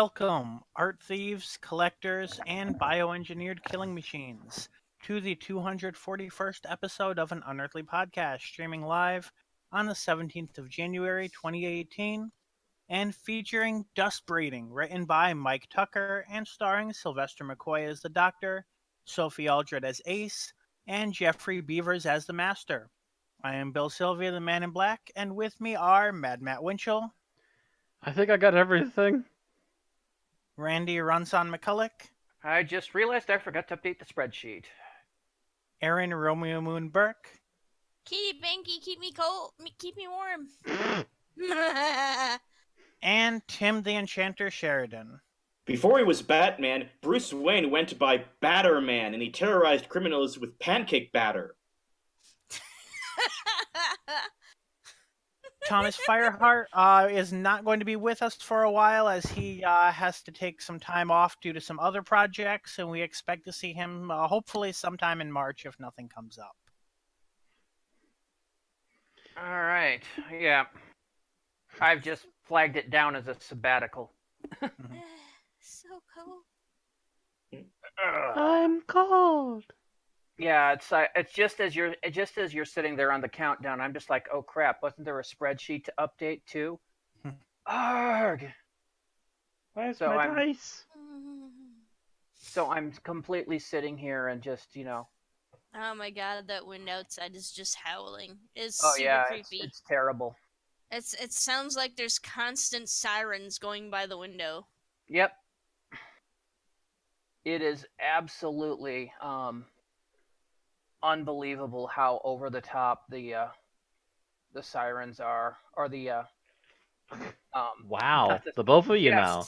Welcome, art thieves, collectors, and bioengineered killing machines, to the 241st episode of an Unearthly podcast, streaming live on the 17th of January 2018, and featuring Dust Breeding, written by Mike Tucker and starring Sylvester McCoy as the Doctor, Sophie Aldred as Ace, and Jeffrey Beavers as the Master. I am Bill Sylvia, the Man in Black, and with me are Mad Matt Winchell, I think I got everything. Randy Runson McCulloch, I just realized I forgot to update the spreadsheet. Aaron Romeo Moon Burke, Kitty Banky, keep me cold, keep me warm. and Tim the Enchanter Sheridan. Before he was Batman, Bruce Wayne went by Batterman, and he terrorized criminals with pancake batter. Thomas Fireheart is not going to be with us for a while as he has to take some time off due to some other projects, and we expect to see him hopefully sometime in March if nothing comes up. All right, yeah. I've just flagged it down as a sabbatical. So cold. I'm cold. Yeah, it's just as you're sitting there on the countdown, I'm just like, oh crap, wasn't there a spreadsheet to update too? Arg! Where's So my I'm- dice? So I'm completely sitting here and just, Oh my god, that wind outside is just howling. It's oh super yeah, creepy. it's terrible. It sounds like there's constant sirens going by the window. Yep. It is absolutely unbelievable how over the top the sirens are, or the Wow, the both of you Yes. now.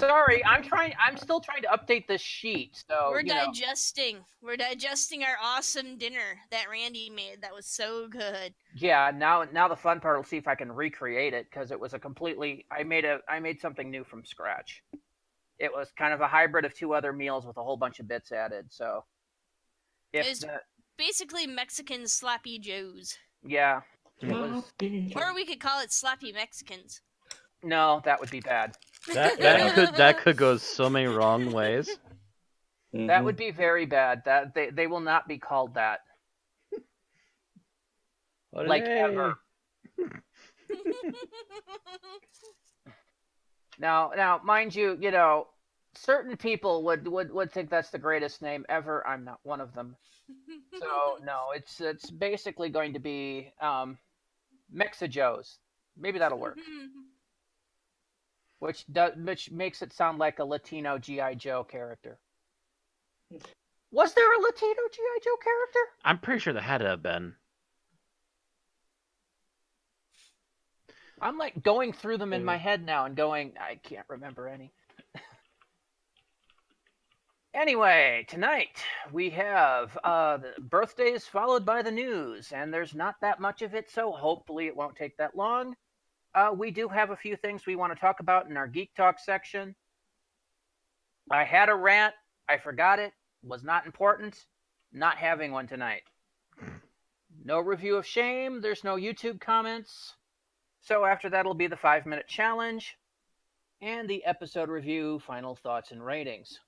Sorry, I'm still trying to update this sheet. So We're digesting. We're digesting our awesome dinner that Randy made. That was so good. Yeah, now the fun part will see if I can recreate it, because it was I made something new from scratch. It was kind of a hybrid of two other meals with a whole bunch of bits added. So It's basically Mexican Slappy Joes. yeah, it was. Or we could call it Slappy Mexicans. No, that would be bad. That could go so many wrong ways. That would be very bad. That they will not be called that. Like ever. Now, mind you, certain people would think that's the greatest name ever. I'm not one of them. So no, it's basically going to be Mexijos. Maybe that'll work. Which makes it sound like a Latino G.I. Joe character. Was there a Latino G.I. Joe character? I'm pretty sure there had to have been. I'm like going through them in my head now and going, I can't remember any. Anyway, tonight we have the birthdays followed by the news, and there's not that much of it, so hopefully it won't take that long. We do have a few things we want to talk about in our Geek Talk section. I had a rant. I forgot it. Was not important. Not having one tonight. No review of Shame. There's no YouTube comments. So after that will be the 5-minute challenge and the episode review, final thoughts, and ratings.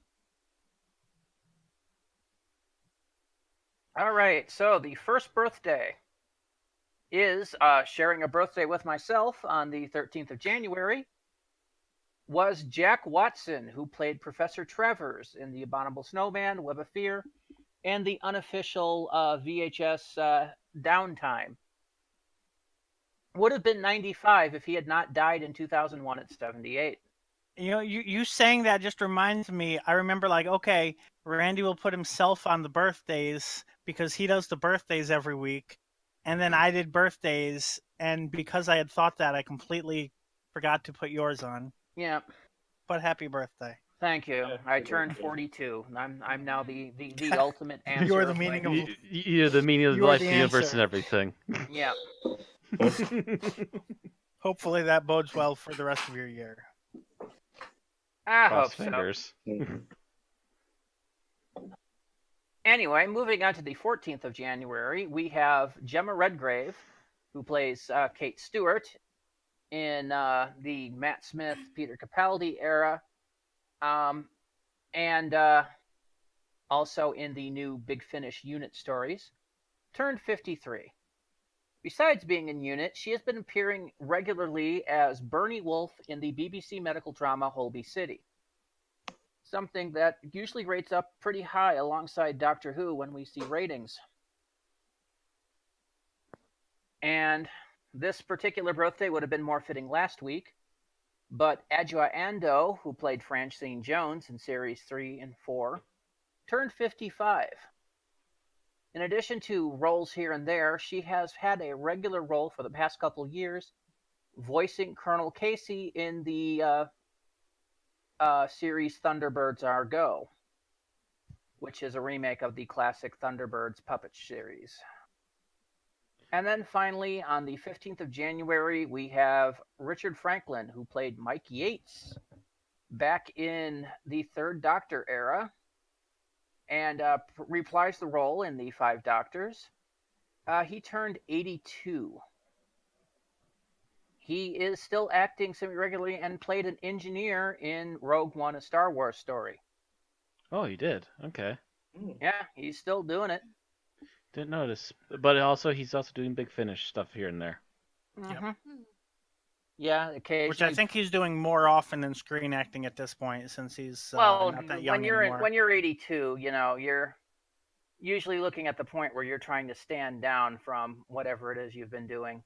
All right, so the first birthday is sharing a birthday with myself on the 13th of January was Jack Watson, who played Professor Travers in The Abominable Snowman, Web of Fear, and the unofficial VHS Downtime. Would have been 95 if he had not died in 2001 at 78. You saying that just reminds me, I remember okay, Randy will put himself on the birthdays because he does the birthdays every week. And then I did birthdays, and because I had thought that, I completely forgot to put yours on. Yeah. But happy birthday. Thank you. I turned 42. I'm now the ultimate answer. You're the meaning of You're the meaning of You're life, the the universe, answer. and everything. Yeah. Hopefully that bodes well for the rest of your year. I Cross hope fingers. so. Anyway, moving on to the 14th of January, we have Gemma Redgrave, who plays Kate Stewart, in the Matt Smith, Peter Capaldi era, and also in the new Big Finish unit stories, turned 53. Besides being in Unit, she has been appearing regularly as Bernie Wolf in the BBC medical drama Holby City, something that usually rates up pretty high alongside Doctor Who when we see ratings. And this particular birthday would have been more fitting last week, but Adjoa Ando, who played Francine Jones in series 3 and 4, turned 55. In addition to roles here and there, she has had a regular role for the past couple years, voicing Colonel Casey in the series Thunderbirds Are Go, which is a remake of the classic Thunderbirds puppet series. And then finally, on the 15th of January, we have Richard Franklin, who played Mike Yates back in the Third Doctor era, and reprised the role in the Five Doctors. He turned 82. He is still acting semi-regularly and played an engineer in Rogue One, a Star Wars story. Oh, he did. Okay. Yeah, he's still doing it. Didn't notice. But he's also doing Big Finish stuff here and there. Mm-hmm. Yeah, occasionally. Which I think he's doing more often than screen acting at this point, since he's well, not that young when you're anymore. when you're 82, you're usually looking at the point where you're trying to stand down from whatever it is you've been doing.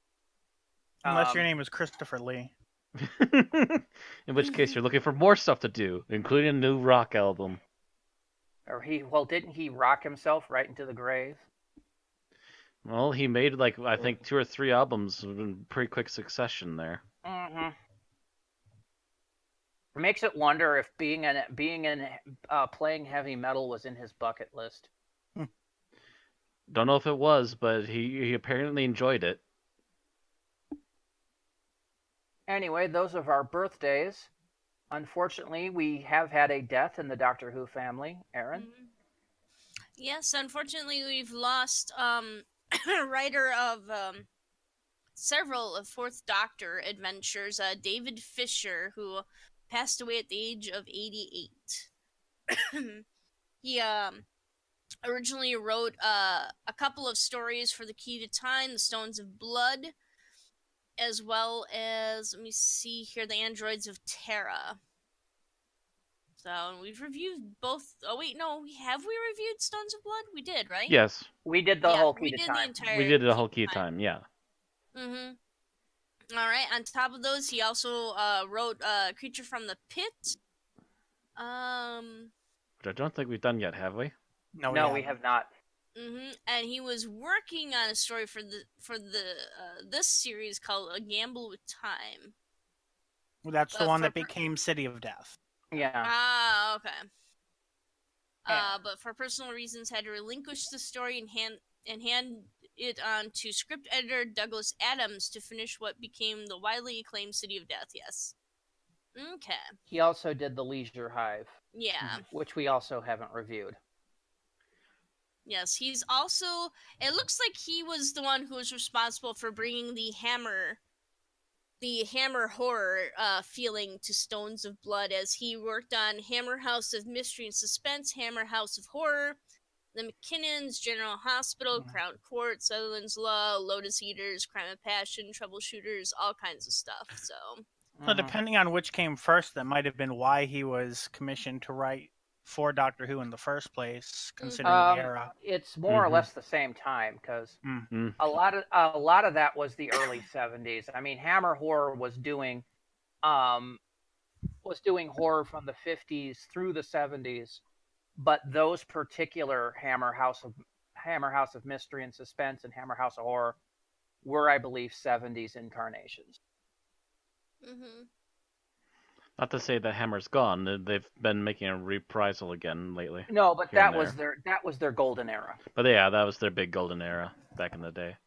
Unless your name is Christopher Lee. In which case, you're looking for more stuff to do, including a new rock album. Or didn't he rock himself right into the grave? Well, he made I think 2 or 3 albums in pretty quick succession there. Mm-hmm. It makes it wonder if playing heavy metal was in his bucket list. Don't know if it was, but he apparently enjoyed it. Anyway, those are our birthdays. Unfortunately, we have had a death in the Doctor Who family. Aaron? Mm-hmm. Yes, unfortunately, we've lost writer of several of Fourth Doctor adventures, David Fisher, who passed away at the age of 88. He originally wrote a couple of stories for The Key to Time, The Stones of Blood, as well as, let me see here, The Androids of Terra. So we've reviewed both. Oh wait, no, have we reviewed Stones of Blood? We did, right? Yes. We did the whole Key to the Time. entire. We did the whole Key to Time, yeah. Mm-hmm. All right. On top of those, he also wrote "Creature from the Pit." Which I don't think we've done yet, have we? No, we have not. Mm-hmm. And he was working on a story for this series called "A Gamble with Time." Well, that's the one that became City of Death. Yeah. Ah, okay. But for personal reasons, had to relinquish the story and hand it on to script editor Douglas Adams to finish what became the widely acclaimed City of Death. Yes. Okay. He also did The Leisure Hive. Yeah. Which we also haven't reviewed. Yes, he's also. It looks like he was the one who was responsible for bringing the Hammer horror feeling to Stones of Blood, as he worked on Hammer House of Mystery and Suspense, Hammer House of Horror, The McKinnons, General Hospital, Crown Court, Sutherland's Law, Lotus Eaters, Crime of Passion, Troubleshooters, all kinds of stuff. So depending on which came first, that might have been why he was commissioned to write for Doctor Who in the first place, considering the era. It's more or less the same time, because a lot of that was the early 70s. I mean, Hammer Horror was doing horror from the 50s through the 70s, but those particular Hammer House of Mystery and Suspense and Hammer House of Horror were, I believe, 70s incarnations. Mm-hmm. Not to say that Hammer's gone. They've been making a reprisal again lately. No, but that was their golden era. But yeah, that was their big golden era back in the day.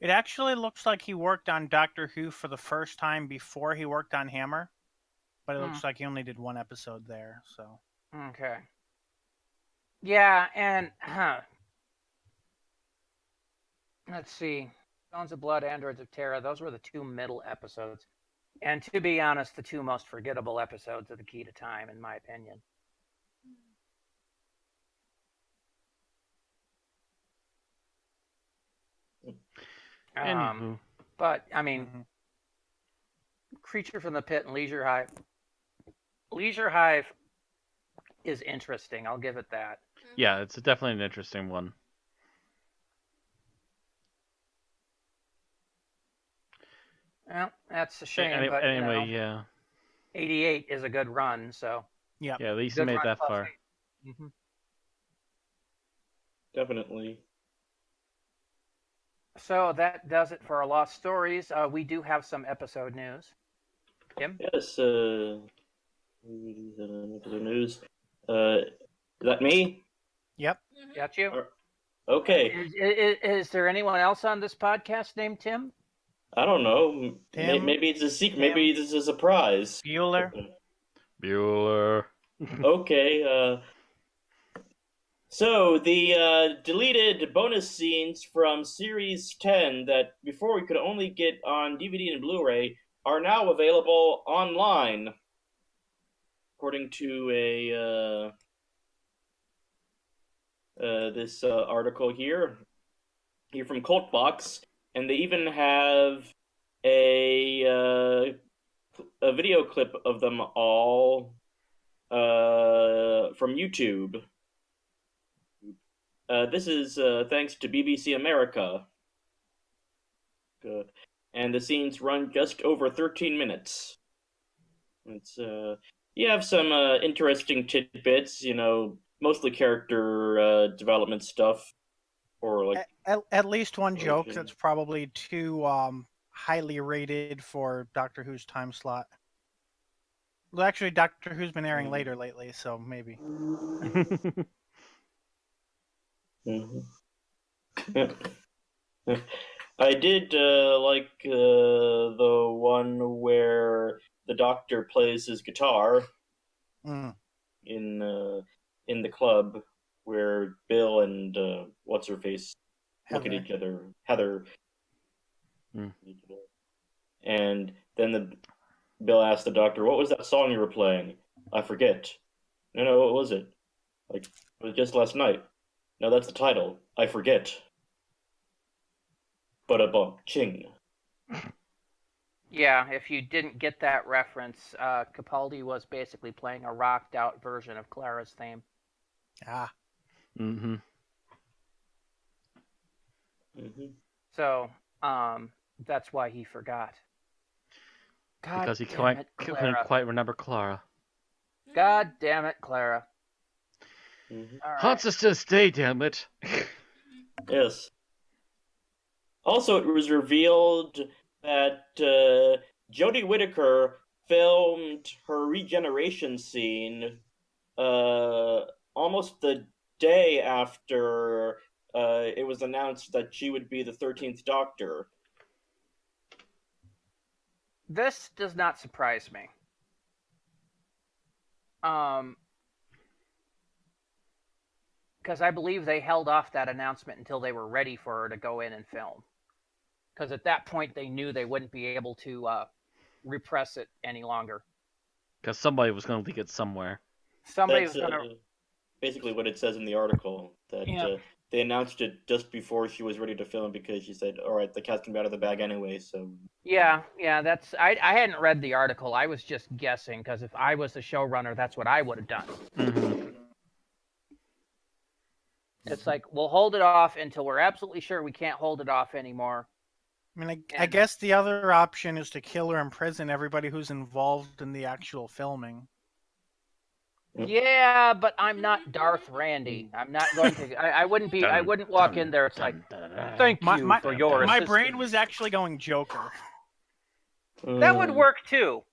It actually looks like he worked on Doctor Who for the first time before he worked on Hammer, but it looks like he only did one episode there. So okay. Yeah, and let's see. Stones of Blood, Androids of Terror, those were the two middle episodes. And to be honest, the two most forgettable episodes of The Key to Time, in my opinion. Anywho. But, I mean, Creature from the Pit and Leisure Hive. Leisure Hive is interesting, I'll give it that. Yeah, it's definitely an interesting one. Well, that's a shame, but anyway, yeah. 88 is a good run, so. Yeah. Yeah, at least you made that far. Mm-hmm. Definitely. So that does it for our Lost Stories. We do have some episode news. Tim? Yes, news. Is that me? Yep. Got you? Okay. Is there anyone else on this podcast named Tim? I don't know. Tim? Maybe it's a secret. Tim? Maybe this is a surprise. Bueller. Bueller. Okay. So the deleted bonus scenes from Series 10 that before we could only get on DVD and Blu-ray are now available online, according to this article here from Cultbox, and they even have a video clip of them all from YouTube. This is thanks to BBC America. Good. And the scenes run just over 13 minutes. It's you have some interesting tidbits, mostly character development stuff, or like at least one joke that's probably too highly rated for Doctor Who's time slot. Well, actually, Doctor Who's been airing later lately, so maybe. I did like the one where the Doctor plays his guitar in the club, where Bill and what's her face look at each other, Heather, and then Bill asked the Doctor, "What was that song you were playing?" "I forget." No, what was it? Like, it was just last night. No, that's the title. I forget. Ba-da-bum, ching. Yeah, if you didn't get that reference, Capaldi was basically playing a rocked out version of Clara's theme. Ah. Mm-hmm. So, that's why he forgot. God because he couldn't quite remember Clara. God damn it, Clara. Right. Haunts us to this day, damn it. Yes. Also, it was revealed that Jodie Whittaker filmed her regeneration scene almost the day after it was announced that she would be the 13th Doctor. This does not surprise me. Because I believe they held off that announcement until they were ready for her to go in and film. Because at that point, they knew they wouldn't be able to repress it any longer. Because somebody was going to leak it somewhere. Somebody was going to... Basically what it says in the article, that they announced it just before she was ready to film because she said, all right, the cat's going to be out of the bag anyway, so... Yeah, that's... I hadn't read the article. I was just guessing, because if I was the showrunner, that's what I would have done. Mm-hmm. It's like, we'll hold it off until we're absolutely sure we can't hold it off anymore. I mean, I guess the other option is to kill or imprison everybody who's involved in the actual filming. Yeah, but I'm not Darth Randy. I'm not going to. I wouldn't be. I wouldn't walk in there. It's like, thank you for your. My brain was actually going Joker. That would work too.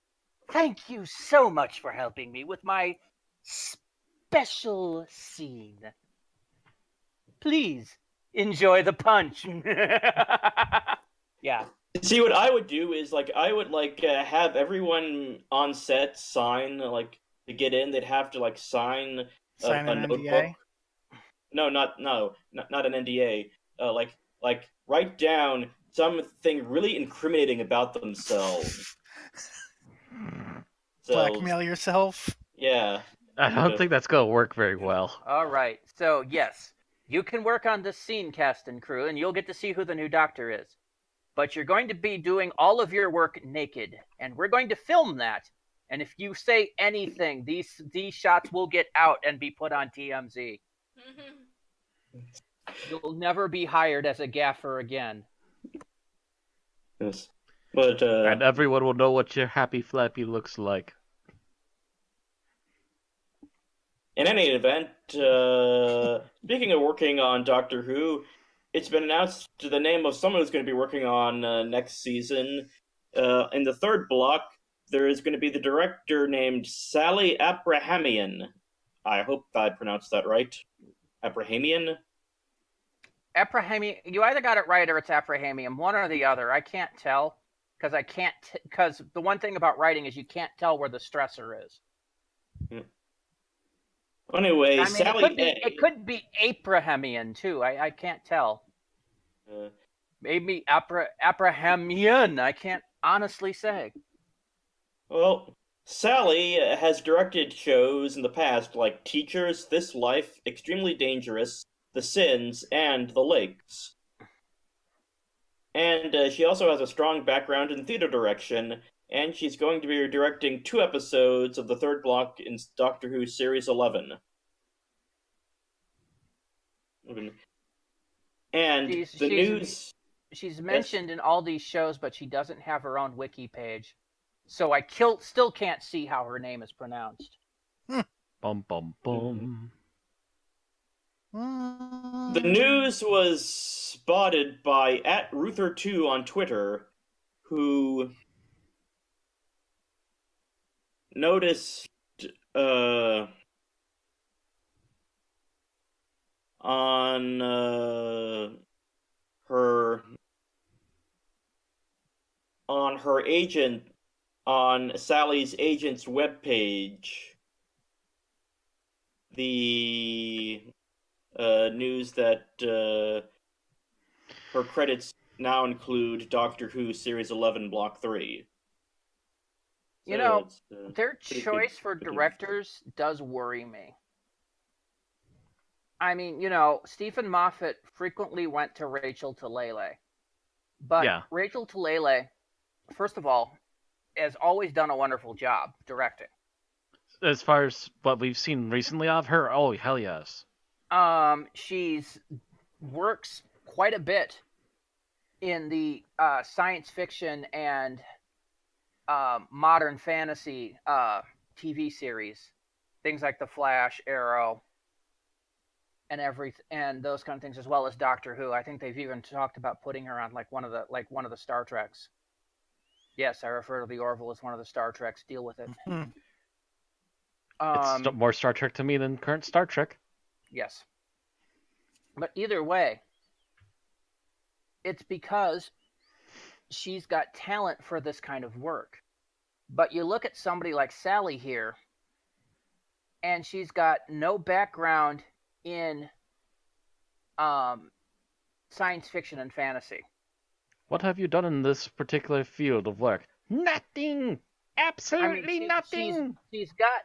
Thank you so much for helping me with my special scene. Please enjoy the punch. Yeah. See, what I would do is I would have everyone on set sign to get in. They'd have to sign an notebook. NDA? No, not an NDA. Write down something really incriminating about themselves. So, Blackmail yourself. yeah. I don't think that's gonna work very well. All right. So, yes, you can work on the scene cast and crew, and you'll get to see who the new Doctor is. But you're going to be doing all of your work naked, and we're going to film that. And if you say anything, these shots will get out and be put on TMZ. You'll never be hired as a gaffer again. Yes. But And everyone will know what your happy flappy looks like. in any event, speaking of working on Doctor Who, it's been announced the name of someone who's going to be working on next season. In the third block, there is going to be the director named Sally Abrahamian. I hope I pronounced that right. Abrahamian? Abrahamian, you either got it right or it's Abrahamian, one or the other. I can't tell because the one thing about writing is you can't tell where the stressor is. Anyway, I mean, Sally. it could be Abrahamian too. I can't tell. Maybe Abrahamian. I can't honestly say. Well, Sally has directed shows in the past like Teachers, This Life, Extremely Dangerous, The Sins, and The Lakes. And she also has a strong background in theater direction, and she's going to be directing 2 episodes of the third block in Doctor Who Series 11. And She's mentioned in all these shows, but she doesn't have her own wiki page. So I still can't see how her name is pronounced. Bum bum bum. The news was spotted by @Ruther2 on Twitter, who noticed on her agent, on Sally's agent's webpage, the news that her credits now include Doctor Who Series 11 Block 3. You know, their choice for directors does worry me. I mean, Stephen Moffat frequently went to Rachel Talalay. But Yeah. Rachel Talalay, first of all, has always done a wonderful job directing. As far as what we've seen recently of her, oh, hell yes. She's works quite a bit in the science fiction and modern fantasy TV series, things like The Flash, Arrow, and those kind of things, as well as Doctor Who. I think they've even talked about putting her on one of the Star Treks. Yes, I refer to the Orville as one of the Star Treks. Deal with it. It's more Star Trek to me than current Star Trek. Yes. But either way, it's because she's got talent for this kind of work. But you look at somebody like Sally here, and she's got no background in science fiction and fantasy. What have you done in this particular field of work? Nothing! Absolutely nothing! She's got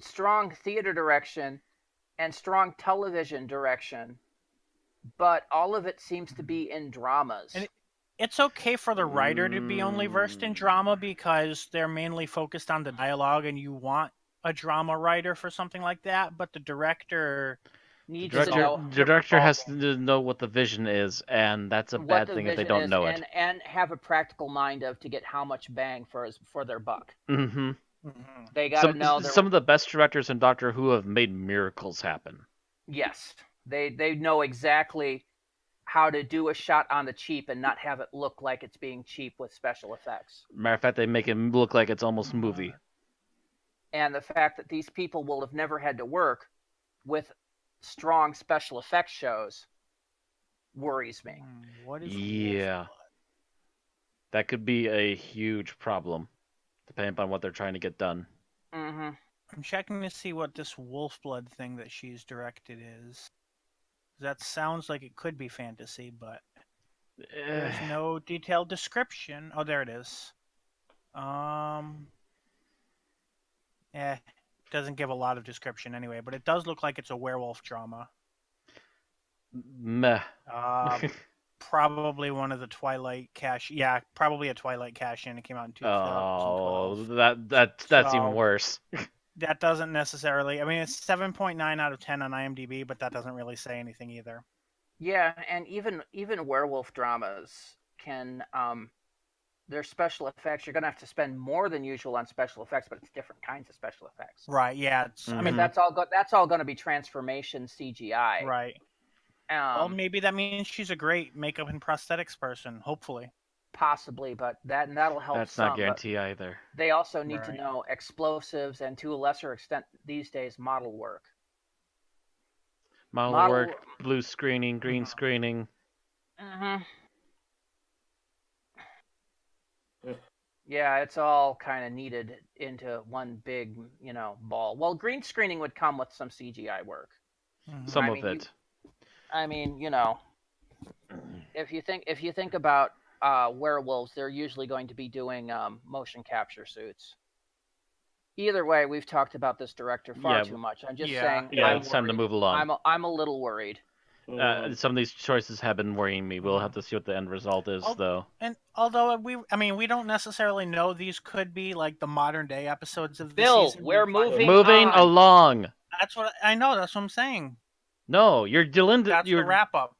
strong theater direction and strong television direction, but all of it seems to be in dramas. And it's okay for the writer to be only versed in drama because they're mainly focused on the dialogue and you want a drama writer for something like that, but the director needs to know. The director has to know what the vision is, and that's a bad thing if they don't know it. And have a practical mind to get how much bang for their buck. Mm-hmm. They got to know. Some of the best directors in Doctor Who have made miracles happen. Yes, they know exactly how to do a shot on the cheap and not have it look like it's being cheap with special effects. Matter of fact, they make it look like it's almost movie. And the fact that these people will have never had to work with strong special effects shows worries me. Yeah. That could be a huge problem, depending on what they're trying to get done. Mm-hmm. I'm checking to see what this Wolfblood thing that she's directed is. That sounds like it could be fantasy, but There's no detailed description. Oh, there it is. Doesn't give a lot of description anyway, but it does look like it's a werewolf drama. Meh. Probably one of the Twilight cash. Yeah, probably a Twilight cash-in. It came out in 2012. Oh, that's even worse. That doesn't necessarily. I mean, it's 7.9 out of 10 on IMDb, but that doesn't really say anything either. Yeah, and even werewolf dramas can their special effects. You're gonna have to spend more than usual on special effects, but it's different kinds of special effects. Right. Yeah. I mean, that's all going to be transformation CGI. Right. Well, maybe that means she's a great makeup and prosthetics person. Hopefully. Possibly, but that'll help. That's not guarantee either. They also need to know explosives and, to a lesser extent these days, model work. Model work, blue screening, green screening. Yeah, it's all kind of needed into one big, ball. Well, green screening would come with some CGI work. Some of it. If you think about werewolves, they're usually going to be doing motion capture suits. Either way, we've talked about this director far too much. I'm just saying. Yeah, it's time to move along. I'm a little worried. Some of these choices have been worrying me. We'll have to see what the end result is, though. And although we don't necessarily know these could be like the modern day episodes of the season. We're moving along. That's what I know. That's what I'm saying. No, you're dealing. That's the wrap up.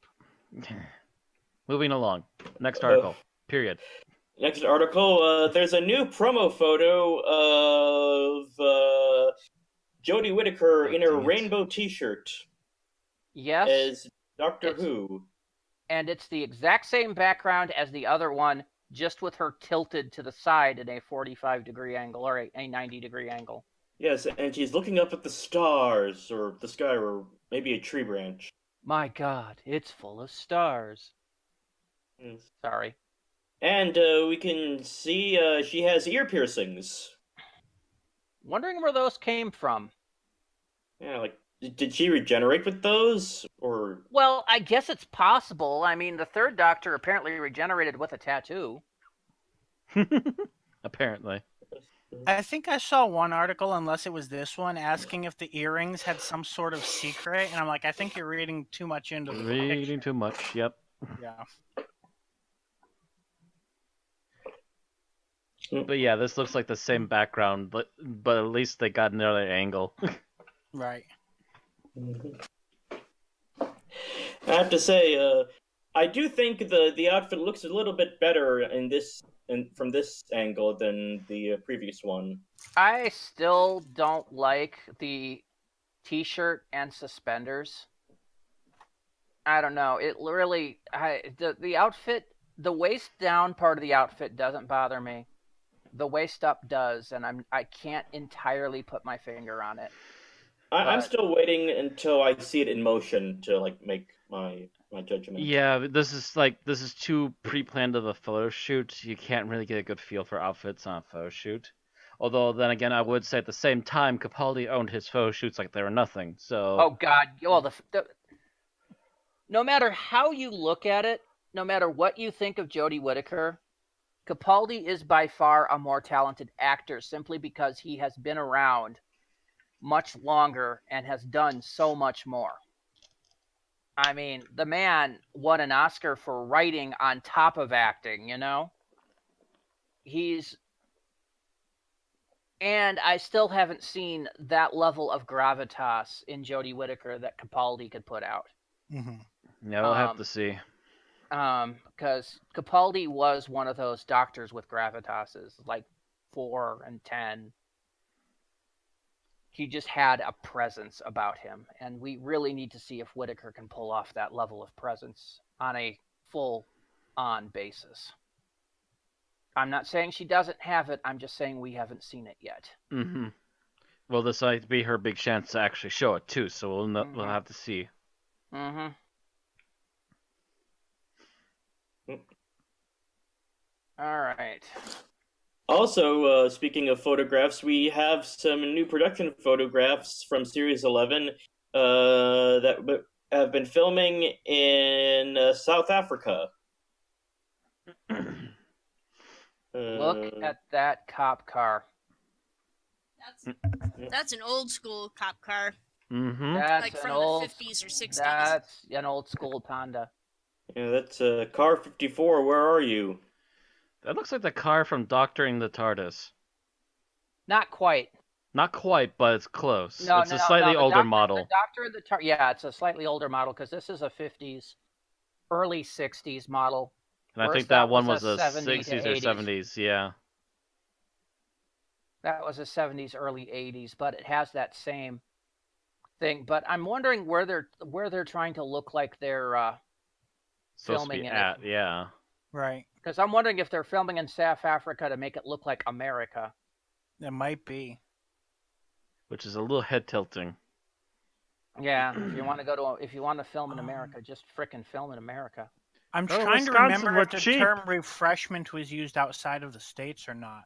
Moving along. Next article. Period. Next article. There's a new promo photo of Jodie Whittaker in her rainbow T-shirt. Yes. As Doctor Who. And it's the exact same background as the other one, just with her tilted to the side at a 45-degree angle or a 90-degree angle. Yes, and she's looking up at the stars, or the sky, or maybe a tree branch. My God, it's full of stars. Yes. Sorry. And we can see she has ear piercings. Wondering where those came from. Yeah, like, did she regenerate with those, or? Well, I guess it's possible. I mean, the third Doctor apparently regenerated with a tattoo. Apparently. I think I saw one article, unless it was this one, asking if the earrings had some sort of secret, and I'm like, I think you're reading too much into the Reading too much, yep. Yeah. But yeah, this looks like the same background, but at least they got another angle. Right. I have to say, I do think the outfit looks a little bit better from this angle than the previous one. I still don't like the T-shirt and suspenders. I don't know. It really, the outfit, the waist down part of the outfit doesn't bother me. The waist up does, and I can't entirely put my finger on it. I'm still waiting until I see it in motion to make my judgment. Yeah, this is too pre-planned of a photo shoot. You can't really get a good feel for outfits on a photo shoot. Although then again, I would say at the same time, Capaldi owned his photo shoots like they were nothing. So. Oh God! Well, no matter how you look at it, no matter what you think of Jodie Whittaker, Capaldi is by far a more talented actor simply because he has been around much longer and has done so much more. I mean, the man won an Oscar for writing on top of acting, And I still haven't seen that level of gravitas in Jodie Whittaker that Capaldi could put out. Mm-hmm. Yeah, we'll have to see. Because Capaldi was one of those doctors with gravitases, like 4 and 10. He just had a presence about him, and we really need to see if Whittaker can pull off that level of presence on a full-on basis. I'm not saying she doesn't have it, I'm just saying we haven't seen it yet. Mm-hmm. Well, this might be her big chance to actually show it, too, so we'll have to see. Mm-hmm. All right. Also, speaking of photographs, we have some new production photographs from Series 11 that have been filming in South Africa. Look at that cop car. That's an old school cop car, Mm-hmm. That's like an from old. the 50s or 60s. That's an old school Honda. Yeah, that's car 54. Where are you? That looks like the car from Doctoring the TARDIS. Not quite. Not quite, but it's close. No, It's no, a no, slightly no. older model. The Doctor and the Tar. Yeah, it's a slightly older model because this is a 50s, early 60s model. And I whereas think that one was was a 70 60s to or 80s. 70s, yeah. That was a 70s, early 80s, but it has that same thing. But I'm wondering where they're trying to look like they're Supposed to be filming in at, it. yeah. Right. Because I'm wondering if they're filming in South Africa to make it look like America. It might be. Which is a little head tilting. Yeah, if you want to film in America, just frickin' film in America. I'm Oh, trying to Wisconsin, remember we're if the cheap. term refreshment was used outside of the States or not.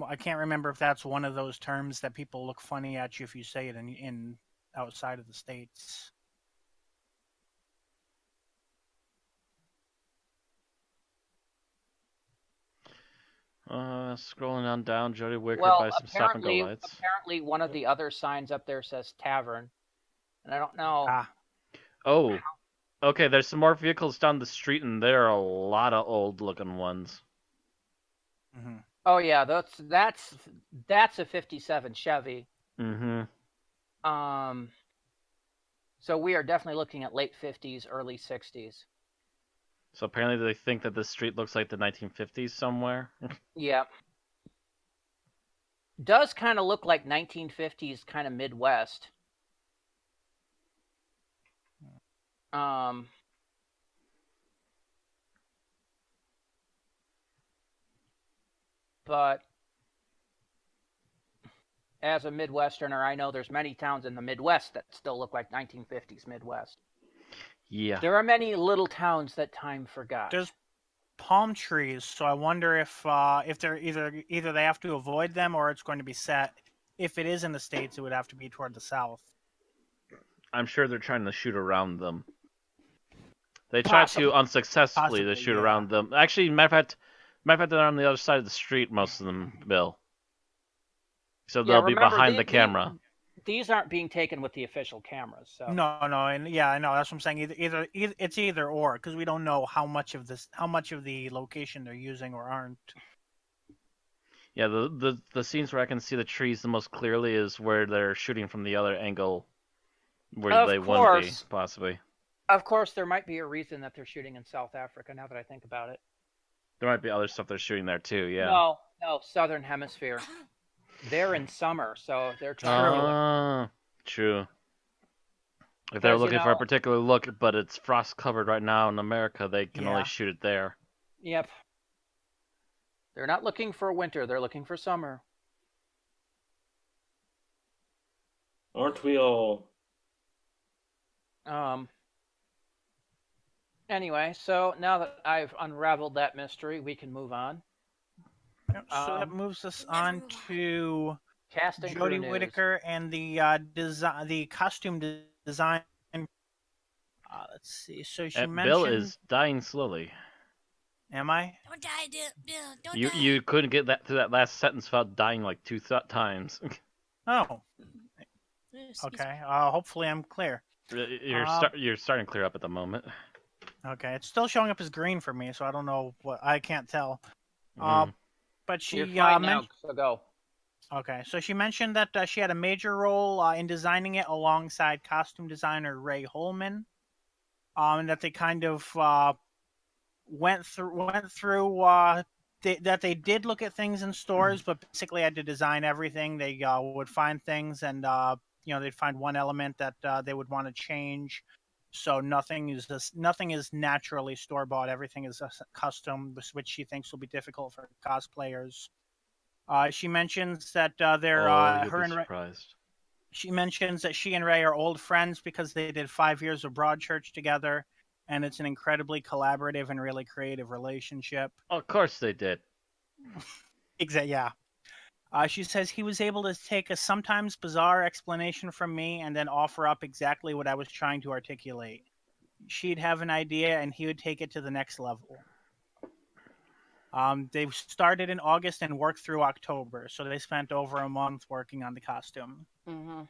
I can't remember if that's one of those terms that people look funny at you if you say it in outside of the States. Scrolling on down, Jody Wicker Well, buys some stop and go lights. apparently one of the other signs up there says tavern, and I don't know. Oh, okay. There's some more vehicles down the street, and there are a lot of old-looking ones. Mm-hmm. Oh yeah, that's a 57 Chevy. Mm-hmm. So we are definitely looking at late 50s, early 60s. So apparently they think that this street looks like the 1950s somewhere. Yeah. Does kind of look like 1950s kind of Midwest. But as a Midwesterner, I know there's many towns in the Midwest that still look like 1950s Midwest. Yeah. There are many little towns that time forgot. There's palm trees, so I wonder if they're either they have to avoid them or it's going to be set. If it is in the States, it would have to be toward the south. I'm sure they're trying to shoot around them. They tried to unsuccessfully to shoot around them. Actually, matter of fact, they're on the other side of the street. Most of them, Bill. So they'll be behind the camera. These aren't being taken with the official cameras. So. No, and yeah, I know that's what I'm saying. Either it's either or because we don't know how much of the location they're using or aren't. Yeah, the scenes where I can see the trees the most clearly is where they're shooting from the other angle, where they wouldn't be possibly. Of course, there might be a reason that they're shooting in South Africa. Now that I think about it, there might be other stuff they're shooting there too. Yeah. No, Southern Hemisphere. They're in summer, so they're trying. True. If they're looking for a particular look, but it's frost covered right now in America, they can only shoot it there. Yep. They're not looking for winter; they're looking for summer. Aren't we all? Anyway, so now that I've unraveled that mystery, we can move on. Yep, so that moves us on to casting Jody Whittaker and the costume design. Let's see. So she mentioned Bill is dying slowly. Am I? Don't die, Bill. Don't die. You couldn't get that through that last sentence without dying like 2 times. Oh. Okay. Hopefully I'm clear. You're starting to clear up at the moment. Okay. It's still showing up as green for me, so I don't know what I can't tell. But she mentioned. So go. Okay, so she mentioned that she had a major role in designing it alongside costume designer Ray Holman, and that they kind of went through that they did look at things in stores, but basically had to design everything. They would find things, and they'd find one element that they would want to change. So nothing is naturally store bought. Everything is custom, which she thinks will be difficult for cosplayers. She mentions that She mentions that she and Ray are old friends because they did 5 years of Broadchurch together, and it's an incredibly collaborative and really creative relationship. Of course they did. Exactly. Yeah. She says he was able to take a sometimes bizarre explanation from me and then offer up exactly what I was trying to articulate. she'd have an idea and he would take it to the next level. They started in August and worked through October, so they spent over a month working on the costume. Mm-hmm.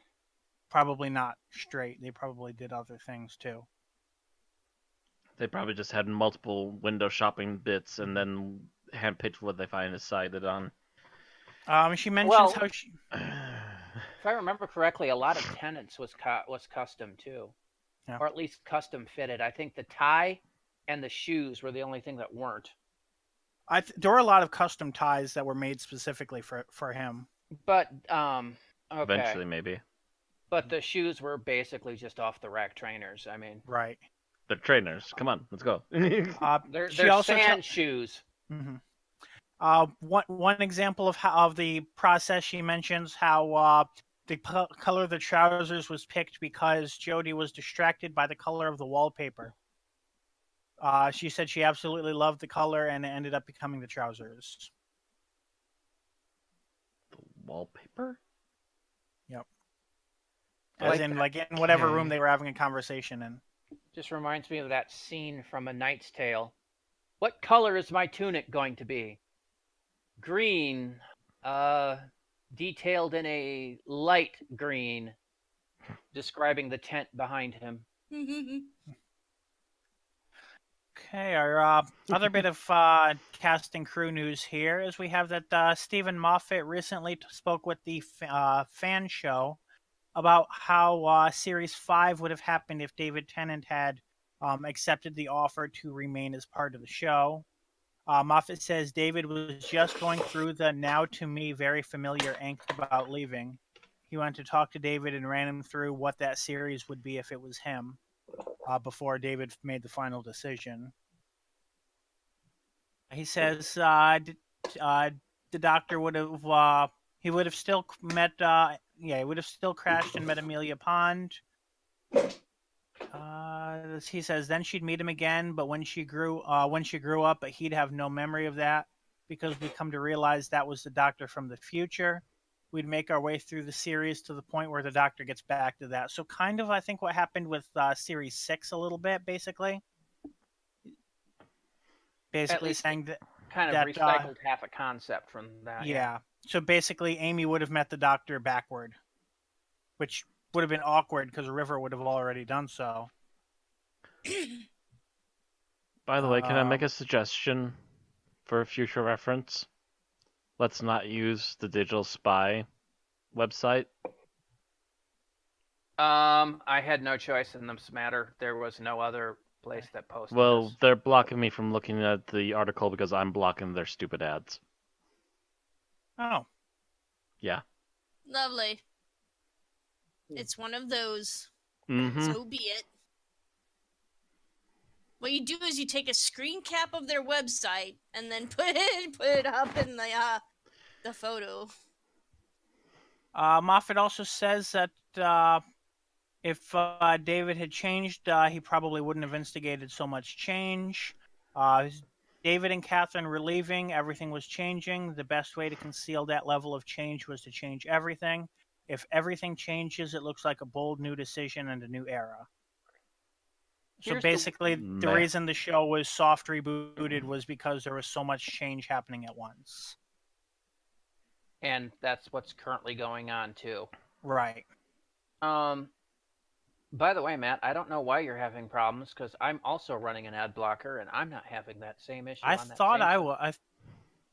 Probably not straight. They probably did other things too. They probably just had multiple window shopping bits and then handpicked what they find decided on. She mentions Well, how she. if I remember correctly, a lot of Tenants was custom too, Yeah. or at least custom fitted. I think the tie and the shoes were the only thing that weren't. There were a lot of custom ties that were made specifically for him. But okay. Eventually, maybe. But the shoes were basically just off the rack trainers. I mean, Right. They're trainers. Come on, let's go. they're also sand shoes. Mm-hmm. One example of the process she mentions how the color of the trousers was picked because Jodie was distracted by the color of the wallpaper. She said she absolutely loved the color and it ended up becoming the trousers. The wallpaper? Yep. As in, like in whatever room they were having a conversation in. Just reminds me of that scene from A Knight's Tale. What color is my tunic going to be? Green, detailed in a light green, describing the tent behind him. Okay, our other bit of cast and crew news here is we have that Stephen Moffat recently spoke with the fan show about how Series 5 would have happened if David Tennant had accepted the offer to remain as part of the show. Moffat says David was just going through the now to me very familiar angst about leaving. He went to talk to David and ran him through what that series would be if it was him before David made the final decision. He says the Doctor would have he would have still met he would have still crashed and met Amelia Pond. He says then she'd meet him again, but when she grew up, he'd have no memory of that because we'd come to realize that was the Doctor from the future. We'd make our way through the series to the point where the Doctor gets back to that. So kind of, I think, what happened with Series 6 a little bit, basically. Basically saying that... Kind of recycled half a concept from that. Yeah. So basically, Amy would have met the Doctor backward, which would have been awkward because River would have already done so. By the way, can I make a suggestion for future reference? Let's not use the Digital Spy website. I had no choice in this matter. There was no other place that posted Well, this. they're blocking me from looking at the article because I'm blocking their stupid ads. Oh. Yeah. Lovely. It's one of those. Mm-hmm. So be it. What you do is you take a screen cap of their website and then put it up in the photo. Moffat also says that if David had changed, he probably wouldn't have instigated so much change. David and Catherine were leaving. Everything was changing. The best way to conceal that level of change was to change everything. If everything changes, it looks like a bold new decision and a new era. So basically, the reason the show was soft rebooted was because there was so much change happening at once. And that's what's currently going on, too. Right. By the way, Matt, I don't know why you're having problems, because I'm also running an ad blocker, and I'm not having that same issue. I thought I was.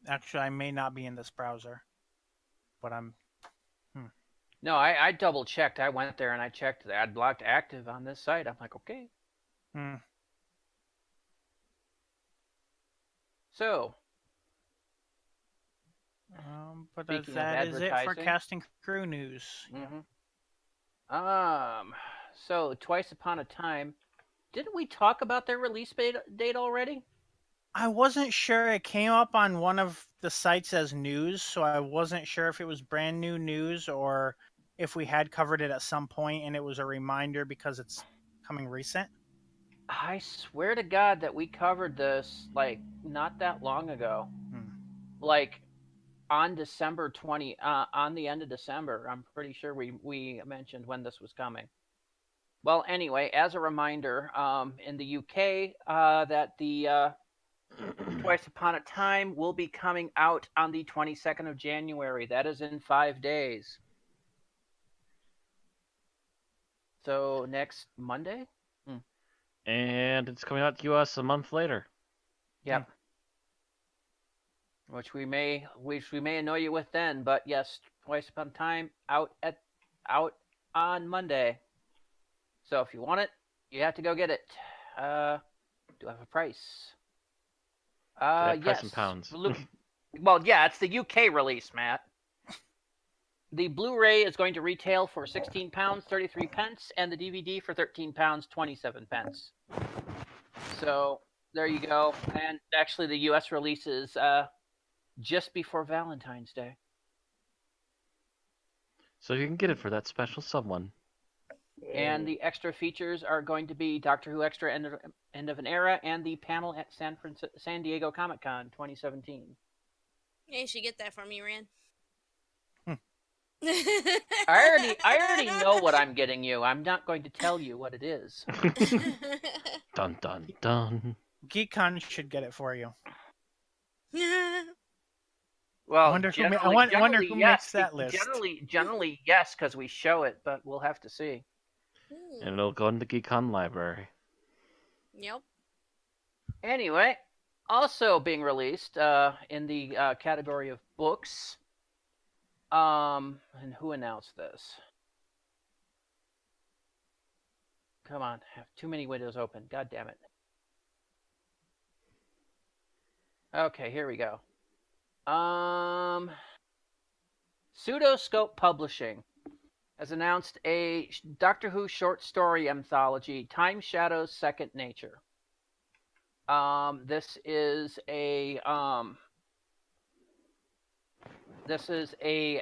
Actually, I may not be in this browser, but I'm... No, I double-checked. I went there, and I checked the ad blocked active on this site. I'm like, okay. So... but that is it for casting crew news. Mm-hmm. So Twice Upon a Time, didn't we talk about their release date already? I wasn't sure. It came up on one of the sites as news, so I wasn't sure if it was brand new news or if we had covered it at some point and it was a reminder because it's coming recent. I swear to God that we covered this like not that long ago. Like on December 20, on the end of December, I'm pretty sure we mentioned when this was coming. Well, anyway, as a reminder, in the UK, that the Twice Upon a Time will be coming out on the 22nd of January. That is in 5 days. So next Monday? And it's coming out to us a month later. Yep. Which we may annoy you with then, but yes, Twice Upon a Time out on Monday. So if you want it, you have to go get it. Do I have a price? Price Yes. in pounds. Well, yeah, it's the UK release, Matt. The Blu-ray is going to retail for £16, 33 pence, and the DVD for £13, 27 pence. So there you go. And actually, the US release is just before Valentine's Day. So you can get it for that special someone. And the extra features are going to be Doctor Who Extra End of an Era and the panel at San Diego Comic-Con 2017. Yeah, you should get that for me, Rand. I already know what I'm getting you. I'm not going to tell you what it is. Dun dun dun. GeekCon should get it for you. Well, I wonder who makes that list. Generally, yes, because we show it, but we'll have to see. And it'll go in the GeekCon library. Yep. Anyway, also being released in the category of books. And who announced this? Come on, I have too many windows open. God damn it. Okay, here we go. Pseudoscope Publishing has announced a Doctor Who short story anthology, Time Shadow's Second Nature. This is a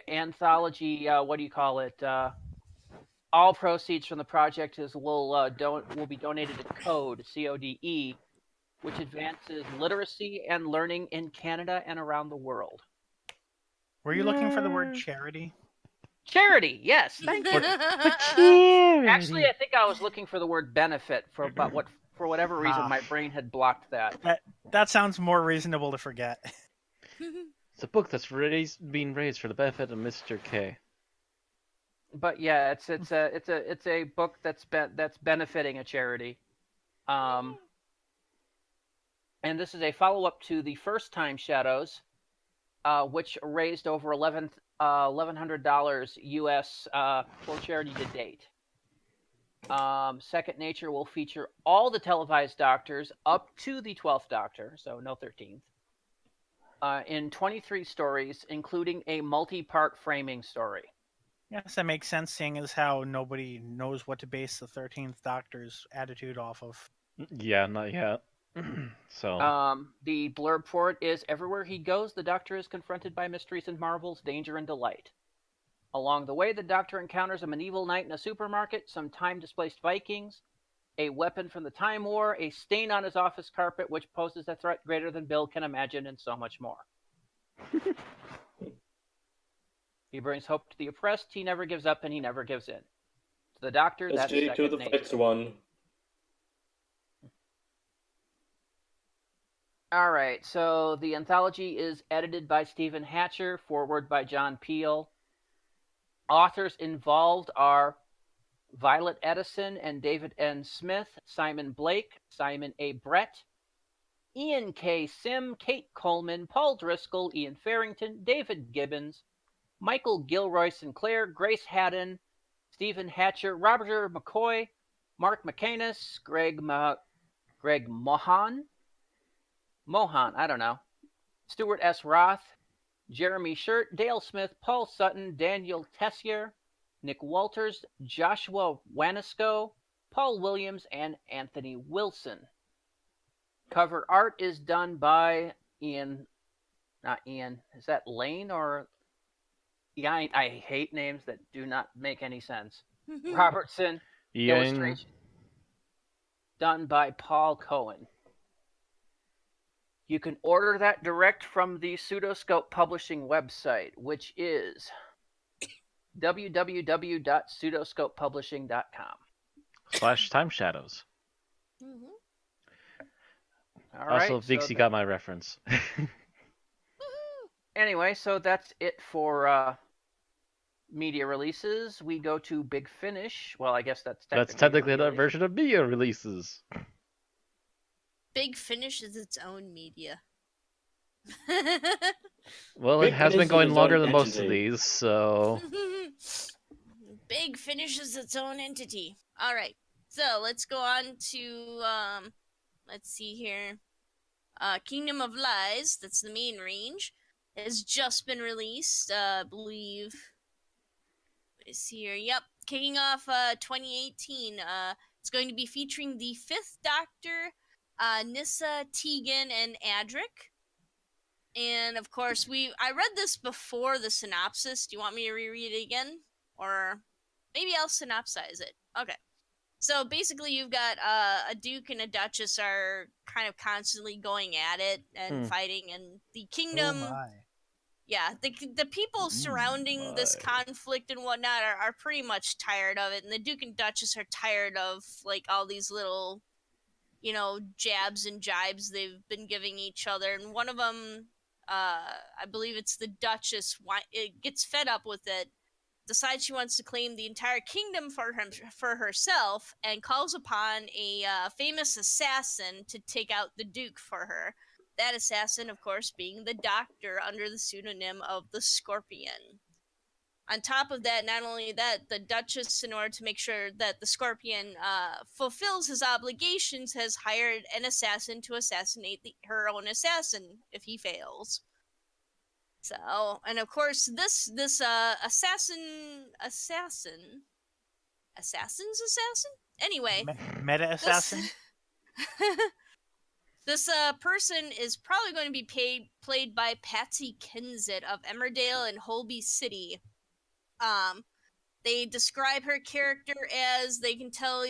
anthology. What do you call it? All proceeds from the project will be donated to CODE, CODE, which advances literacy and learning in Canada and around the world. Were you looking for the word charity? Charity, yes. Thank you. Charity. Actually, I think I was looking for the word benefit for whatever reason my brain had blocked that. That sounds more reasonable to forget. It's a book that's being raised for the benefit of Mr. K. But yeah, it's a book that's benefiting a charity. And this is a follow-up to the first Time Shadows, which raised over $1,100 US for charity to date. Second Nature will feature all the televised Doctors up to the 12th Doctor, so no 13th, in 23 stories, including a multi-part framing story. Yes, that makes sense, seeing as how nobody knows what to base the 13th Doctor's attitude off of. Yeah, not yet. So. The blurb for it is, everywhere he goes, the Doctor is confronted by mysteries and marvels, danger and delight. Along the way, the Doctor encounters a medieval knight in a supermarket, some time-displaced Vikings, a weapon from the Time War, a stain on his office carpet, which poses a threat greater than Bill can imagine, and so much more. He brings hope to the oppressed, he never gives up, and he never gives in. To the Doctor, that's Stay to Second the Nature. next one. All right, so the anthology is edited by Stephen Hatcher, foreword by John Peel. Authors involved are Violet Edison and David N. Smith, Simon Blake, Simon A. Brett, Ian K. Sim, Kate Coleman, Paul Driscoll, Ian Farrington, David Gibbons, Michael Gilroy Sinclair, Grace Haddon, Stephen Hatcher, Robert McCoy, Mark McCanus, Greg Mohan, I don't know, Stuart S. Roth, Jeremy Shirt, Dale Smith, Paul Sutton, Daniel Tessier, Nick Walters, Joshua Wanisco, Paul Williams, and Anthony Wilson. Cover art is done by Ian, not Ian, is that Lane or... Yeah, I hate names that do not make any sense. Robertson. Ian. Illustration done by Paul Cohen. You can order that direct from the Pseudoscope Publishing website, which is www.pseudoscopepublishing.com. / Time Shadows. Mm-hmm. All right. Also, so Vixie got my reference. Anyway, so that's it for media releases. We go to Big Finish. Well, I guess that's technically media another version of media releases. Big Finish is its own media. Well, Big it has Finish been is going its longer own than most of entity. these, so Big Finish is its own entity. All right, so let's go on to let's see here. Kingdom of Lies, that's the main range, has just been released. I believe it's here. Yep, kicking off 2018. It's going to be featuring the Fifth Doctor, Nyssa, Tegan, and Adric. And of course, I read this before the synopsis. Do you want me to reread it again, or maybe I'll synopsize it? Okay. So basically, you've got a duke and a duchess are kind of constantly going at it and fighting, and the kingdom. Oh my. Yeah, the people surrounding this conflict and whatnot are pretty much tired of it, and the duke and duchess are tired of like all these little, jabs and jibes they've been giving each other, and one of them, I believe it's the duchess, it gets fed up with it, decides she wants to claim the entire kingdom for herself, and calls upon a famous assassin to take out the duke for her. That assassin, of course, being the Doctor under the pseudonym of the Scorpion. On top of that, not only that, the Duchess, in order to make sure that the Scorpion fulfills his obligations, has hired an assassin to assassinate her own assassin if he fails. So, and of course, this assassin. Anyway, Meta assassin. This person is probably going to be played by Patsy Kensit of Emmerdale and Holby City. They describe her character as, they can tell,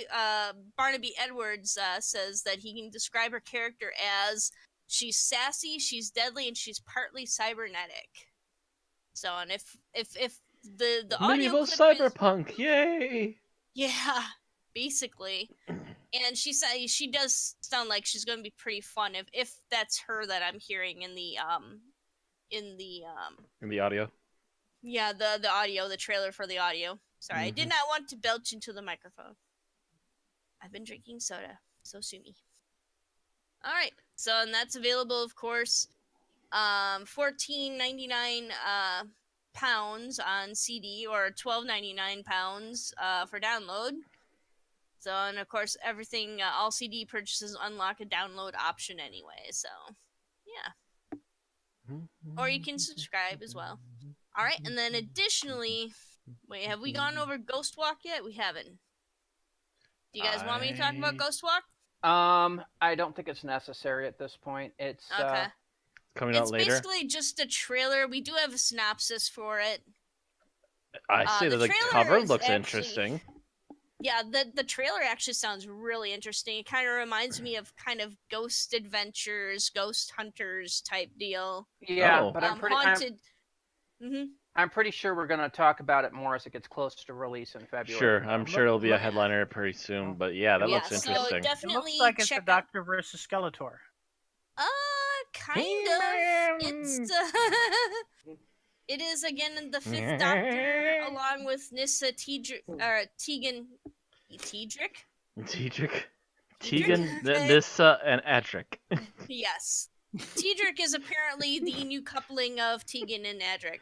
Barnaby Edwards says that he can describe her character as she's sassy, she's deadly, and she's partly cybernetic. So, and if the audio medieval clip cyberpunk, yay! Yeah, basically. And she does sound like she's going to be pretty fun if that's her that I'm hearing in the audio. Yeah, the audio, the trailer for the audio. Sorry, I did not want to belch into the microphone. I've been drinking soda, so sue me. All right, so and that's available, of course, £14.99 pounds on CD or £12.99 for download. So, and of course, everything, all CD purchases unlock a download option anyway. So, yeah. Or you can subscribe as well. All right, and then additionally, wait, have we gone over Ghost Walk yet? We haven't. Do you guys want me to talk about Ghost Walk? I don't think it's necessary at this point. It's okay. Coming out later. It's basically just a trailer. We do have a synopsis for it. I see that the cover looks interesting. Yeah, the trailer actually sounds really interesting. It kind of reminds me of kind of Ghost Adventures, Ghost Hunters type deal. Yeah, but I'm pretty haunted. I'm pretty sure we're going to talk about it more as it gets closer to release in February. Sure, I'm sure it'll be a headliner pretty soon. But yeah, that looks interesting. So definitely it looks like it's the Doctor versus Skeletor. Kind of. It's it is again the Fifth Doctor along with Nyssa, Tegan, Tegan, Nyssa, and Adric. Yes. Tedric is apparently the new coupling of Tegan and Adric.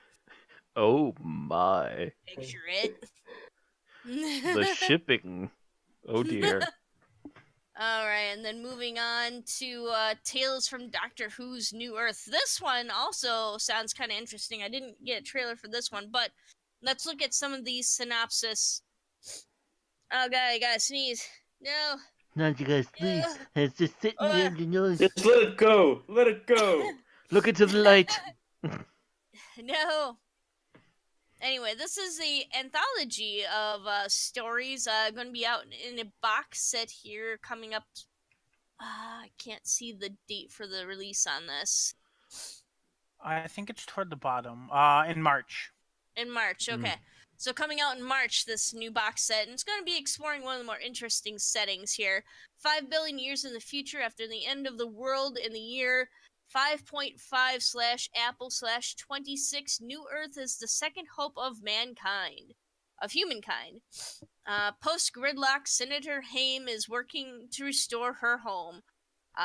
Oh my. Picture it. The shipping. Oh dear. Alright, and then moving on to Tales from Doctor Who's New Earth. This one also sounds kind of interesting. I didn't get a trailer for this one, but let's look at some of these synopsis. Oh god, I gotta sneeze. No. Not you guys sneeze. It's just sitting there in your nose. Just let it go. Let it go. Look into the light. No. Anyway, this is the anthology of stories going to be out in a box set here coming up. I can't see the date for the release on this. I think it's toward the bottom. In March. In March, okay. So coming out in March, this new box set, and it's going to be exploring one of the more interesting settings here. 5 billion years in the future after the end of the world in the year 5.5/Apple/26, New Earth is the second hope of humankind. Post-gridlock, Senator Haim is working to restore her home.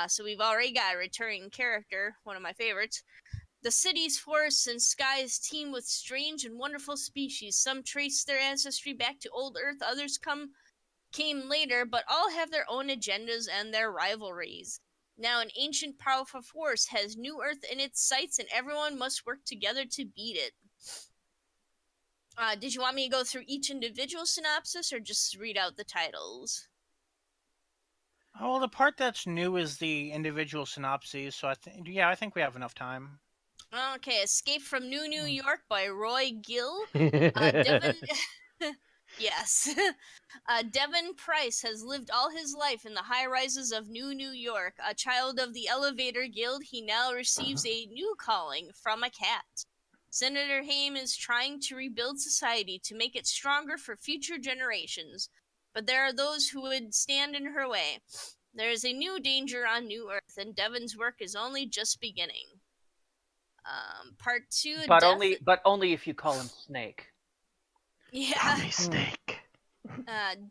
So we've already got a returning character, one of my favorites. The cities, forests, and skies teem with strange and wonderful species. Some trace their ancestry back to old Earth, others came later, but all have their own agendas and their rivalries. Now an ancient powerful force has New Earth in its sights, and everyone must work together to beat it. Did you want me to go through each individual synopsis, or just read out the titles? Oh, well, the part that's new is the individual synopses, so I think we have enough time. Okay, Escape from New York by Roy Gill. Devin... Yes. Devin Price has lived all his life in the high rises of New York. A child of the Elevator Guild, he now receives a new calling from a cat. Senator Haim is trying to rebuild society to make it stronger for future generations, but there are those who would stand in her way. There is a new danger on New Earth, and Devin's work is only just beginning. Part 2, But only if you call him Snake. Yeah. Call me Snake.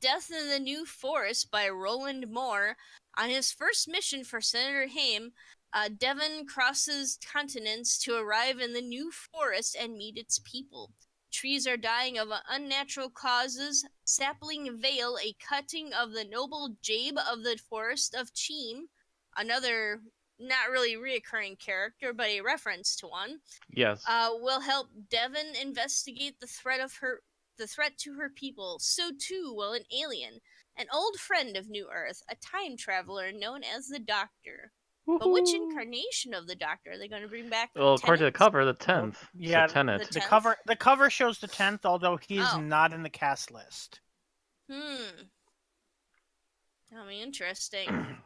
Death in the New Forest by Roland Moore. On his first mission for Senator Haim, Devon crosses continents to arrive in the New Forest and meet its people. Trees are dying of unnatural causes. Sapling Vale, a cutting of the noble Jabe of the Forest of Cheam, another not really reoccurring character, but a reference to one. Yes. Will help Devon investigate the threat to her people. So too will an alien, an old friend of New Earth, a time traveler known as the Doctor. Woo-hoo. But which incarnation of the Doctor are they going to bring back? Well, according to the Tennant? cover, the 10th. Yeah, so Tennant. the cover shows the 10th, although he's Oh. not in the cast list. That'll be interesting.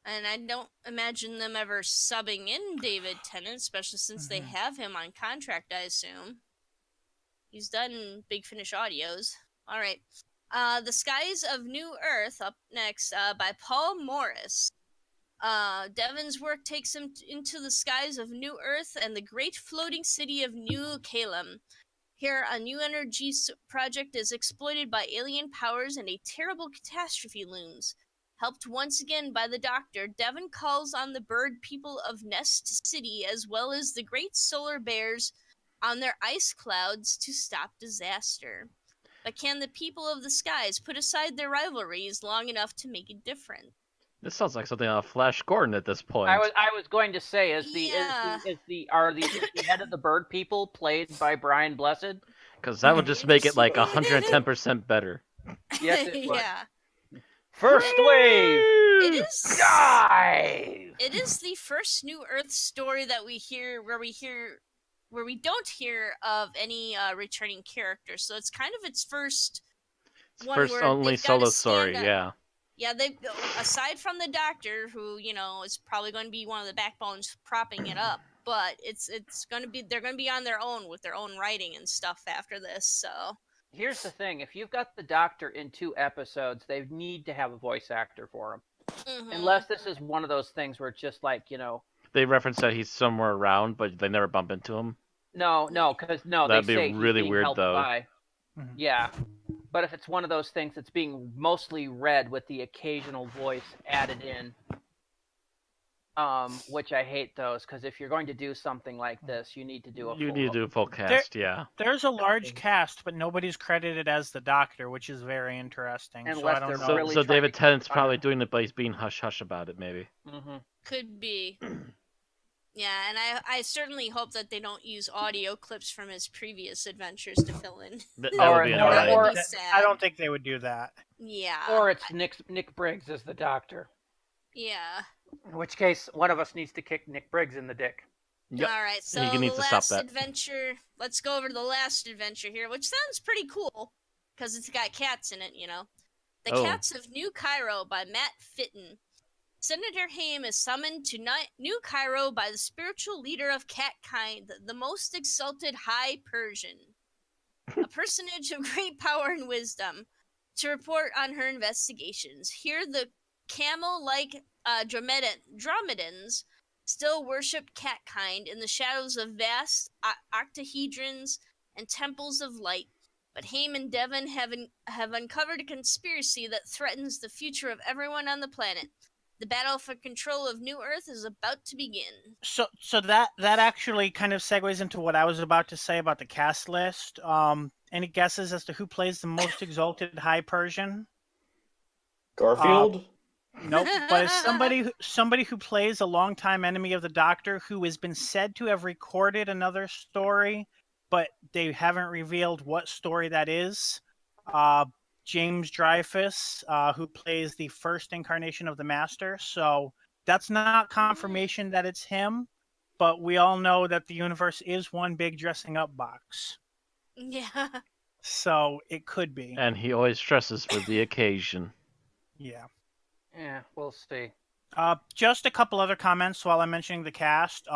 And I don't imagine them ever subbing in David Tennant, especially since they have him on contract, I assume. He's done Big Finish audios. All right. The Skies of New Earth, up next, by Paul Morris. Devon's work takes him into the skies of New Earth and the great floating city of New Calem. Here, a new energy project is exploited by alien powers and a terrible catastrophe looms. Helped once again by the Doctor, Devon calls on the bird people of Nest City as well as the great solar bears on their ice clouds to stop disaster. But can the people of the skies put aside their rivalries long enough to make a difference? This sounds like something on Flash Gordon at this point. I was going to say, is the head of the bird people played by Brian Blessed? Because that would just make it like 110% better. Yes, it would. Yeah. First wave. It is Dive. It is the first New Earth story that we hear where we don't hear of any returning characters. So it's kind of its first one First where only they've gotta solo story, stand up. yeah. Yeah, they aside from the Doctor, who is probably going to be one of the backbones propping it up, but they're going to be on their own with their own writing and stuff after this. So Here's the thing: if you've got the Doctor in 2 episodes, they need to have a voice actor for him. Unless this is one of those things where it's just like They reference that he's somewhere around, but they never bump into him. Because That'd they be say really he's being weird, helped though. by. Yeah, but if it's one of those things that's being mostly read with the occasional voice added in, which I hate those, because if you're going to do something like this, you need to do a full cast, yeah. There's a large cast, but nobody's credited as the Doctor, which is very interesting. Unless so I don't they're know. really So trying David to Tennant's keep probably under- doing it, but he's being hush-hush about it, maybe. could be. Yeah, and I certainly hope that they don't use audio clips from his previous adventures to fill in. That Or- would be or- annoying. or- That'd be sad. I don't think they would do that. Yeah. Or it's Nick Briggs as the Doctor. Yeah. In which case, one of us needs to kick Nick Briggs in the dick. Yep. All right, so He needs the to stop last that. adventure. Let's go over to the last adventure here, which sounds pretty cool because it's got cats in it. The Oh. Cats of New Cairo by Matt Fitton. Senator Haim is summoned to New Cairo by the spiritual leader of catkind, the most exalted High Persian. a personage of great power and wisdom, to report on her investigations. Here, the camel-like dromedans still worship catkind in the shadows of vast octahedrons and temples of light. But Haim and Devon have uncovered a conspiracy that threatens the future of everyone on the planet. The battle for control of New Earth is about to begin. So that actually kind of segues into what I was about to say about the cast list. Any guesses as to who plays the most exalted High Persian? Garfield? Nope, but it's somebody who plays a longtime enemy of the Doctor, who has been said to have recorded another story, but they haven't revealed what story that is. James Dreyfus, who plays the first incarnation of the Master. So that's not confirmation that it's him, but we all know that the universe is one big dressing up box. Yeah. So it could be. And he always dresses for the occasion. Yeah. Yeah, we'll see. Just a couple other comments while I'm mentioning the cast.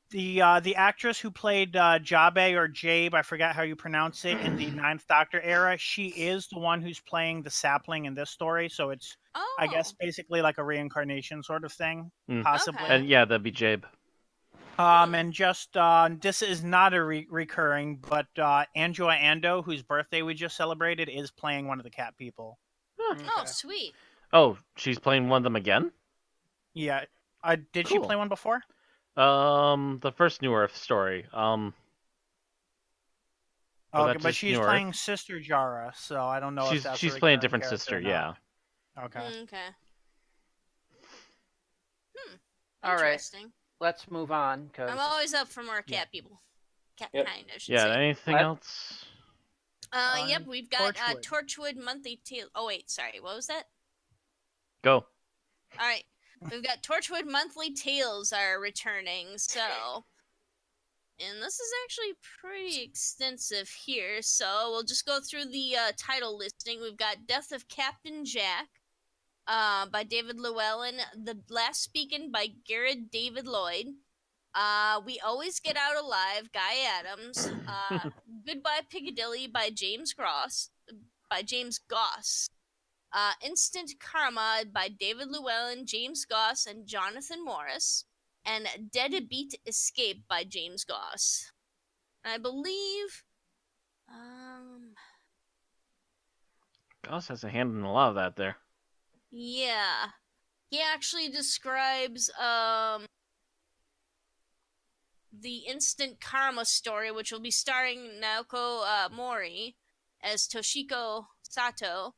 The actress who played Jabe or Jabe, I forgot how you pronounce it, in the Ninth Doctor era, she is the one who's playing the sapling in this story. So it's, I guess, basically like a reincarnation sort of thing, possibly. Okay. And yeah, that'd be Jabe. And just this is not a recurring, but Angela Ando, whose birthday we just celebrated, is playing one of the cat people. Oh, sweet. Oh, she's playing one of them again? Yeah. Did she Cool. play one before? The first New Earth story. Okay, that but just she's New Earth? playing Sister Jara, so I don't know if that's she's a playing a recurring different character sister, or yeah. not. Okay. Okay. All right. Interesting. Let's move on. Cause... I'm always up for more cat people. Cat Yep. kind, I should Yeah, say. anything What? else? Yep, we've got Torchwood. Torchwood Monthly Tales. Oh, wait, sorry. What was that? Go. All right. We've got Torchwood Monthly Tales are returning, so... And this is actually pretty extensive here, so we'll just go through the title listing. We've got Death of Captain Jack by David Llewellyn, The Last Speaking by Garrett David Lloyd, We Always Get Out Alive, Guy Adams, Goodbye Piccadilly by James Goss, Instant Karma by David Llewellyn, James Goss, and Jonathan Morris, and Deadbeat Escape by James Goss. I believe, Goss has a hand in a lot of that there. yeah, he actually describes the Instant Karma story, which will be starring Naoko Mori as Toshiko Sato.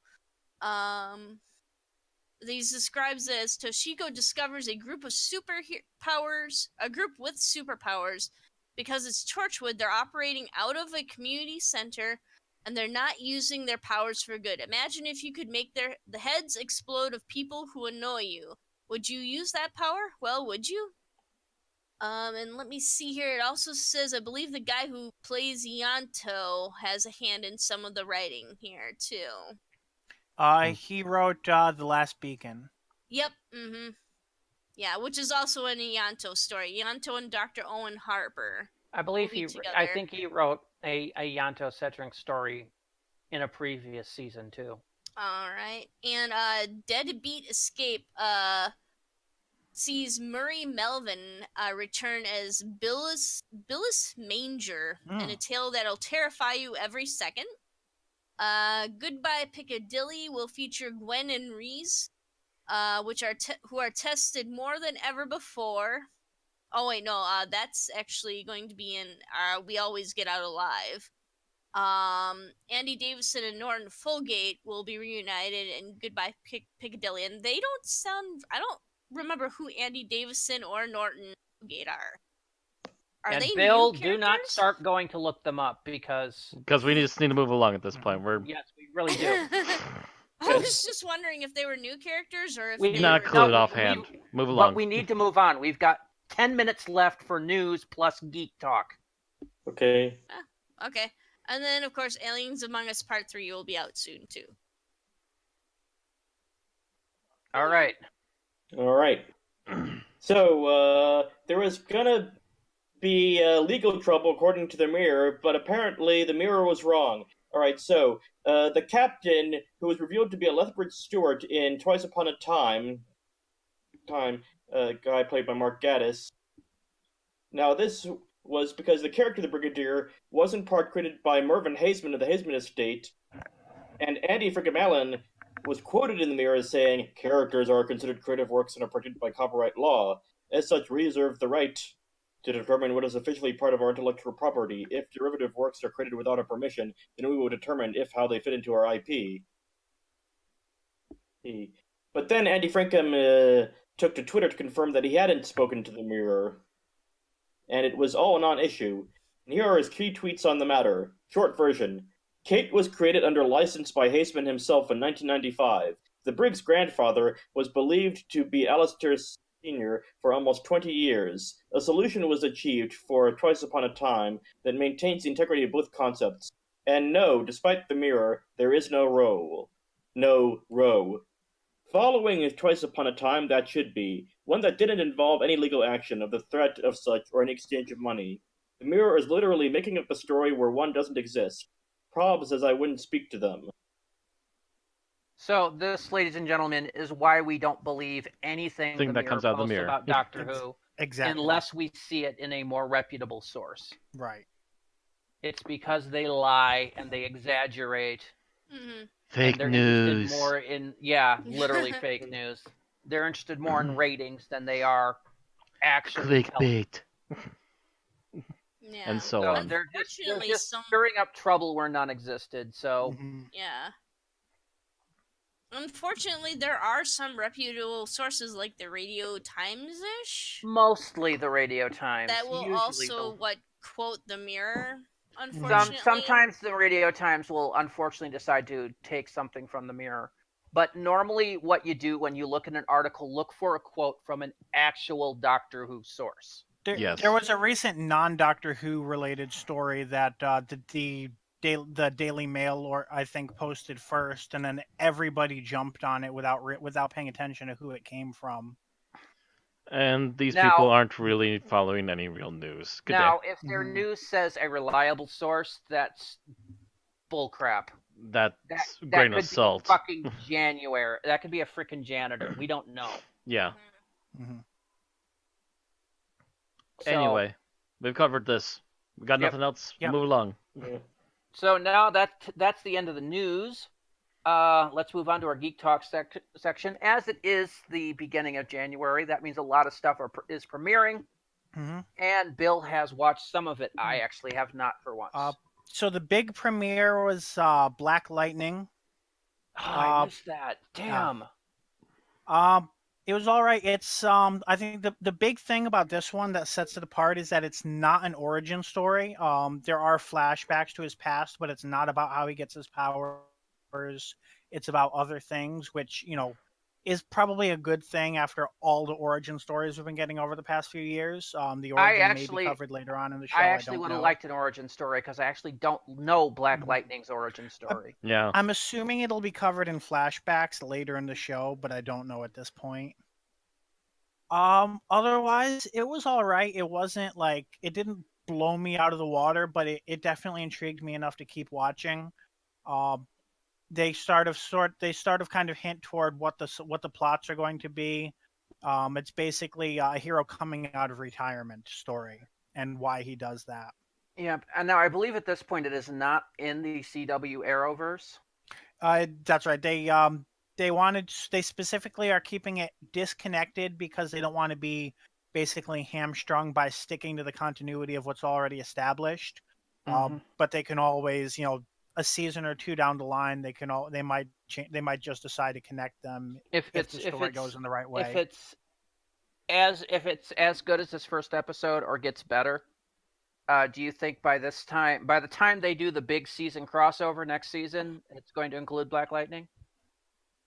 These describes it as Toshiko discovers a group with superpowers, because it's Torchwood. They're operating out of a community center, and they're not using their powers for good. Imagine if you could make the heads explode of people who annoy you. Would you use that power? Well, would you? And let me see here. It also says, I believe the guy who plays Ianto has a hand in some of the writing here too. He wrote The Last Beacon. Yep. Mm-hmm. Yeah, which is also an Ianto story. Ianto and Dr. Owen Harper. I believe will be together. I think he wrote a Yanto Setring story in a previous season too. All right. And Deadbeat Escape sees Murray Melvin return as Billis Manger in a tale that'll terrify you every second. Goodbye Piccadilly will feature Gwen and Reese, who are tested more than ever before. Oh wait, no, that's actually going to be in We Always Get Out Alive. Andy Davison and Norton Folgate will be reunited in Goodbye Piccadilly, and they don't sound. I don't remember who Andy Davison or Norton Folgate are. And they Bill, new do not start going to look them up because we just need to move along at this point. Yes, we really do. I was just wondering if they were new characters or if We they not were... clued offhand. Move along. But we need to move on. We've got 10 minutes left for news plus geek talk. Okay. Okay. And then, of course, Aliens Among Us Part 3 will be out soon, too. All right. All right. So, there was gonna be legal trouble according to the Mirror, but apparently the Mirror was wrong. All right, so the captain, who was revealed to be a Lethbridge Stewart in Twice Upon a guy played by Mark Gatiss. Now, this was because the character of the Brigadier was in part created by Mervyn Haseman of the Haseman estate, and Andy Frickamallen was quoted in the Mirror as saying, "Characters are considered creative works and are protected by copyright law. As such, we reserve the right to determine what is officially part of our intellectual property. If derivative works are created without our permission, then we will determine how they fit into our IP." But then Andy Frankham took to Twitter to confirm that he hadn't spoken to the Mirror, and it was all a non-issue. And here are his key tweets on the matter. Short version. Kate was created under license by Haseman himself in 1995. The Brig's grandfather was believed to be Alistair Sr. for almost 20 years. A solution was achieved for Twice Upon a Time that maintains the integrity of both concepts. And no, despite the Mirror, there is no row. No row. Following is Twice Upon a Time that should be, one that didn't involve any legal action of the threat of such or any exchange of money. The Mirror is literally making up a story where one doesn't exist. Prob says I wouldn't speak to them. So this, ladies and gentlemen, is why we don't believe anything the that Mirror comes out of the posts Mirror. about Doctor Who Exactly. unless we see it in a more reputable source. Right. It's because they lie and they exaggerate. Mm-hmm. Fake they're news. interested more in literally fake news. They're interested more in ratings than they are actually Clickbait. Yeah. And so So on. they're Unfortunately, just some stirring up trouble where none existed. So yeah. Unfortunately, there are some reputable sources like the Radio Times-ish mostly the Radio Times that will usually also quote the Mirror. Unfortunately, sometimes the Radio Times will unfortunately decide to take something from the Mirror. But normally what you do when you look at an article, look for a quote from an actual Doctor Who source. There was a recent non-Doctor Who related story that the Daily Mail I think posted first, and then everybody jumped on it without paying attention to who it came from. And these people aren't really following any real news. Good day. If their news says a reliable source, that's bullcrap. That's grain of salt. Fucking January. That could be a freaking janitor. We don't know. Yeah. Mm-hmm. So, anyway, we've covered this. We got nothing else. Yep. Move along. So now that's the end of the news. Let's move on to our Geek Talk section. As it is the beginning of January, that means a lot of stuff is premiering. Mm-hmm. And Bill has watched some of it. I actually have not for once. So the big premiere was Black Lightning. I missed that. Damn. It was all right. It's I think the big thing about this one that sets it apart is that it's not an origin story. There are flashbacks to his past, but it's not about how he gets his powers. It's about other things, which, is probably a good thing after all the origin stories we've been getting over the past few years. The origin may be covered later on in the show. I actually would have liked an origin story because I actually don't know Black Lightning's origin story. Yeah. I'm assuming it'll be covered in flashbacks later in the show, but I don't know at this point. Otherwise, it was all right. It wasn't it didn't blow me out of the water, but it definitely intrigued me enough to keep watching. They kind of hint toward what the plots are going to be. It's basically a hero coming out of retirement story and why he does that. Yeah, and now I believe at this point it is not in the CW Arrowverse. That's right. They specifically are keeping it disconnected because they don't want to be basically hamstrung by sticking to the continuity of what's already established. But they can always, a season or two down the line, they might just decide to connect them if the story goes in the right way. If it's as good as this first episode or gets better, do you think by the time they do the big season crossover next season, it's going to include Black Lightning?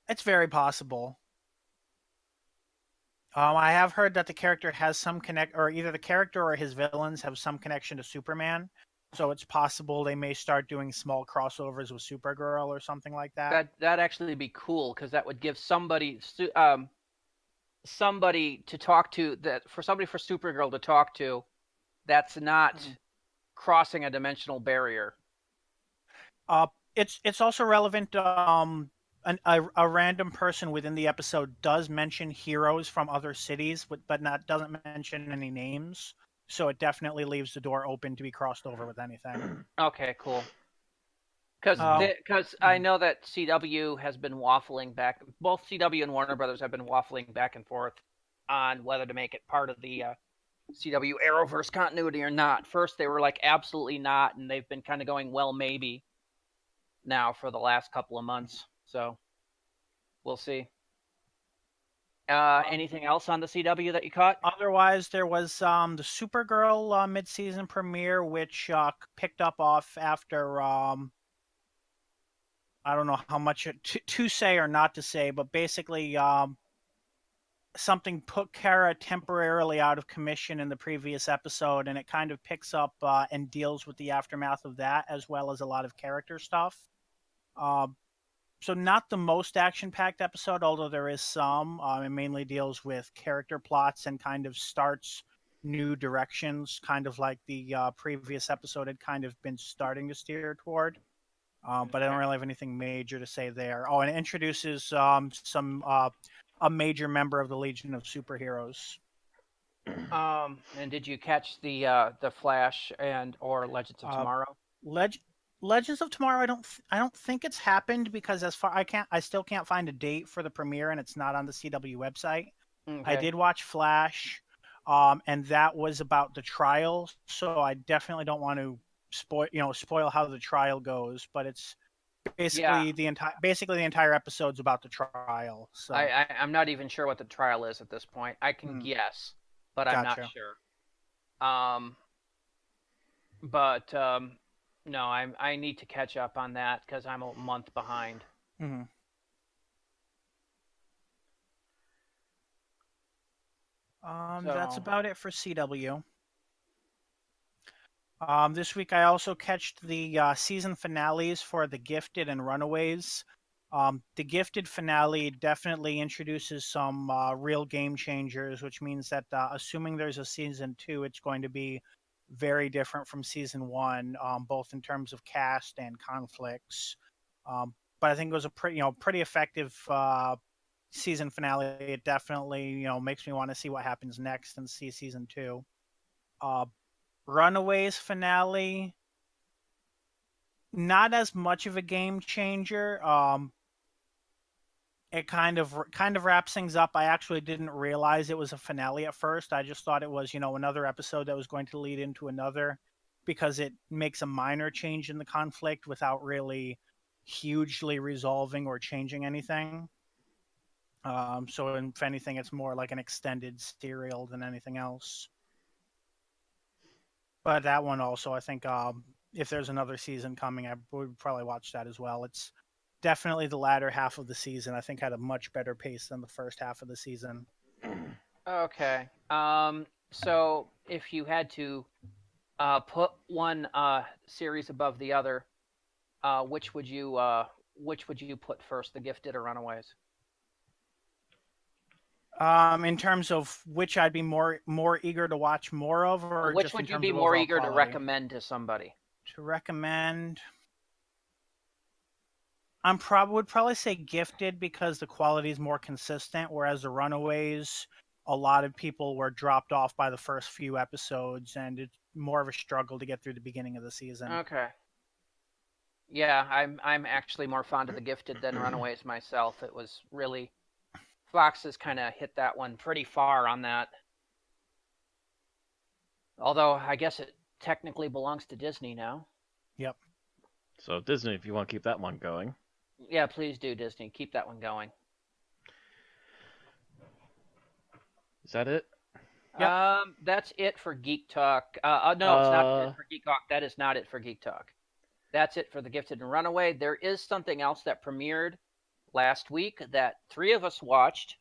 It's very possible. I have heard that the character has some or either the character or his villains have some connection to Superman. So it's possible they may start doing small crossovers with Supergirl or something like that. That'd actually be cool because that would give somebody to talk to, for Supergirl to talk to that's not crossing a dimensional barrier. It's also relevant. A random person within the episode does mention heroes from other cities, but not doesn't mention any names. So it definitely leaves the door open to be crossed over with anything. Okay, cool. Because I know that CW has been waffling back. Both CW and Warner Brothers have been waffling back and forth on whether to make it part of the CW Arrowverse continuity or not. First, they were like absolutely not, and they've been kind of going, well, maybe now for the last couple of months. So we'll see. Anything else on the CW that you caught? Otherwise, there was the Supergirl mid-season premiere, which picked up off after I don't know how much to say or not to say, but basically something put Kara temporarily out of commission in the previous episode, and it kind of picks up and deals with the aftermath of that, as well as a lot of character stuff. So not the most action-packed episode, although there is some. It mainly deals with character plots and kind of starts new directions, kind of like the previous episode had kind of been starting to steer toward. But I don't really have anything major to say there. Oh, and it introduces a major member of the Legion of Superheroes. And did you catch the Flash and or Legends of Tomorrow? Legends of Tomorrow, I don't think it's happened because I still can't find a date for the premiere, and it's not on the CW website. Okay. I did watch Flash, and that was about the trial, so I definitely don't want to spoil how the trial goes, but it's basically the entire episode's about the trial. So I'm not even sure what the trial is at this point. I can guess, but I'm not sure. No, I need to catch up on that because I'm a month behind. Mm-hmm. That's about it for CW. This week I also catched the season finales for The Gifted and Runaways. The Gifted finale definitely introduces some real game changers, which means that assuming there's a season 2, it's going to be very different from season 1, both in terms of cast and conflicts. But I think it was a pretty effective season finale. It definitely makes me want to see what happens next and see season 2. Runaways finale, not as much of a game changer. It kind of wraps things up. I actually didn't realize it was a finale at first. I just thought it was, another episode that was going to lead into another, because it makes a minor change in the conflict without really hugely resolving or changing anything. So if anything, it's more like an extended serial than anything else. But that one also, I think, if there's another season coming, I would probably watch that as well. It's definitely the latter half of the season, I think, had a much better pace than the first half of the season. Okay. So if you had to put one series above the other, which would you put first, The Gifted or Runaways? In terms of which I'd be more eager to watch more of, or which just would in you terms be of more overall eager quality? to recommend to somebody? To recommend, would probably say Gifted because the quality is more consistent, whereas the Runaways, a lot of people were dropped off by the first few episodes, and it's more of a struggle to get through the beginning of the season. Okay. Yeah, I'm actually more fond of The Gifted than Runaways myself. It was really, Fox has kind of hit that one pretty far on that. Although I guess it technically belongs to Disney now. Yep. So Disney, if you want to keep that one going. Yeah, please do, Disney. Keep that one going. Is that it? Yep. That's it for Geek Talk. No, it's not it for Geek Talk. That is not it for Geek Talk. That's it for The Gifted and Runaway. There is something else that premiered last week that 3 of us watched.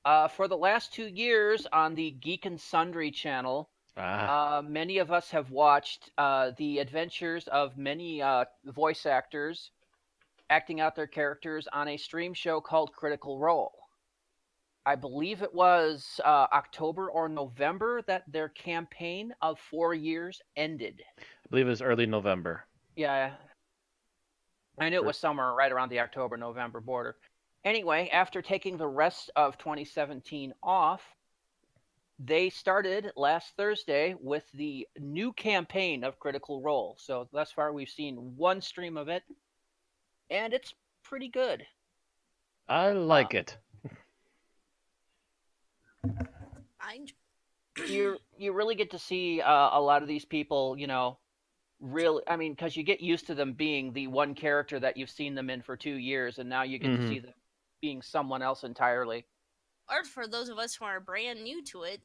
For the last 2 years on the Geek and Sundry channel, many of us have watched the adventures of many voice actors acting out their characters on a stream show called Critical Role. I believe it was October or November that their campaign of 4 years ended. I believe it was early November. Yeah, I knew it was somewhere right around the October-November border. Anyway, after taking the rest of 2017 off, they started last Thursday with the new campaign of Critical Role. So thus far, we've seen one stream of it, and it's pretty good. I like it. You really get to see a lot of these people, really, I mean, because you get used to them being the one character that you've seen them in for 2 years, and now you get to see them being someone else entirely. Or for those of us who are brand new to it,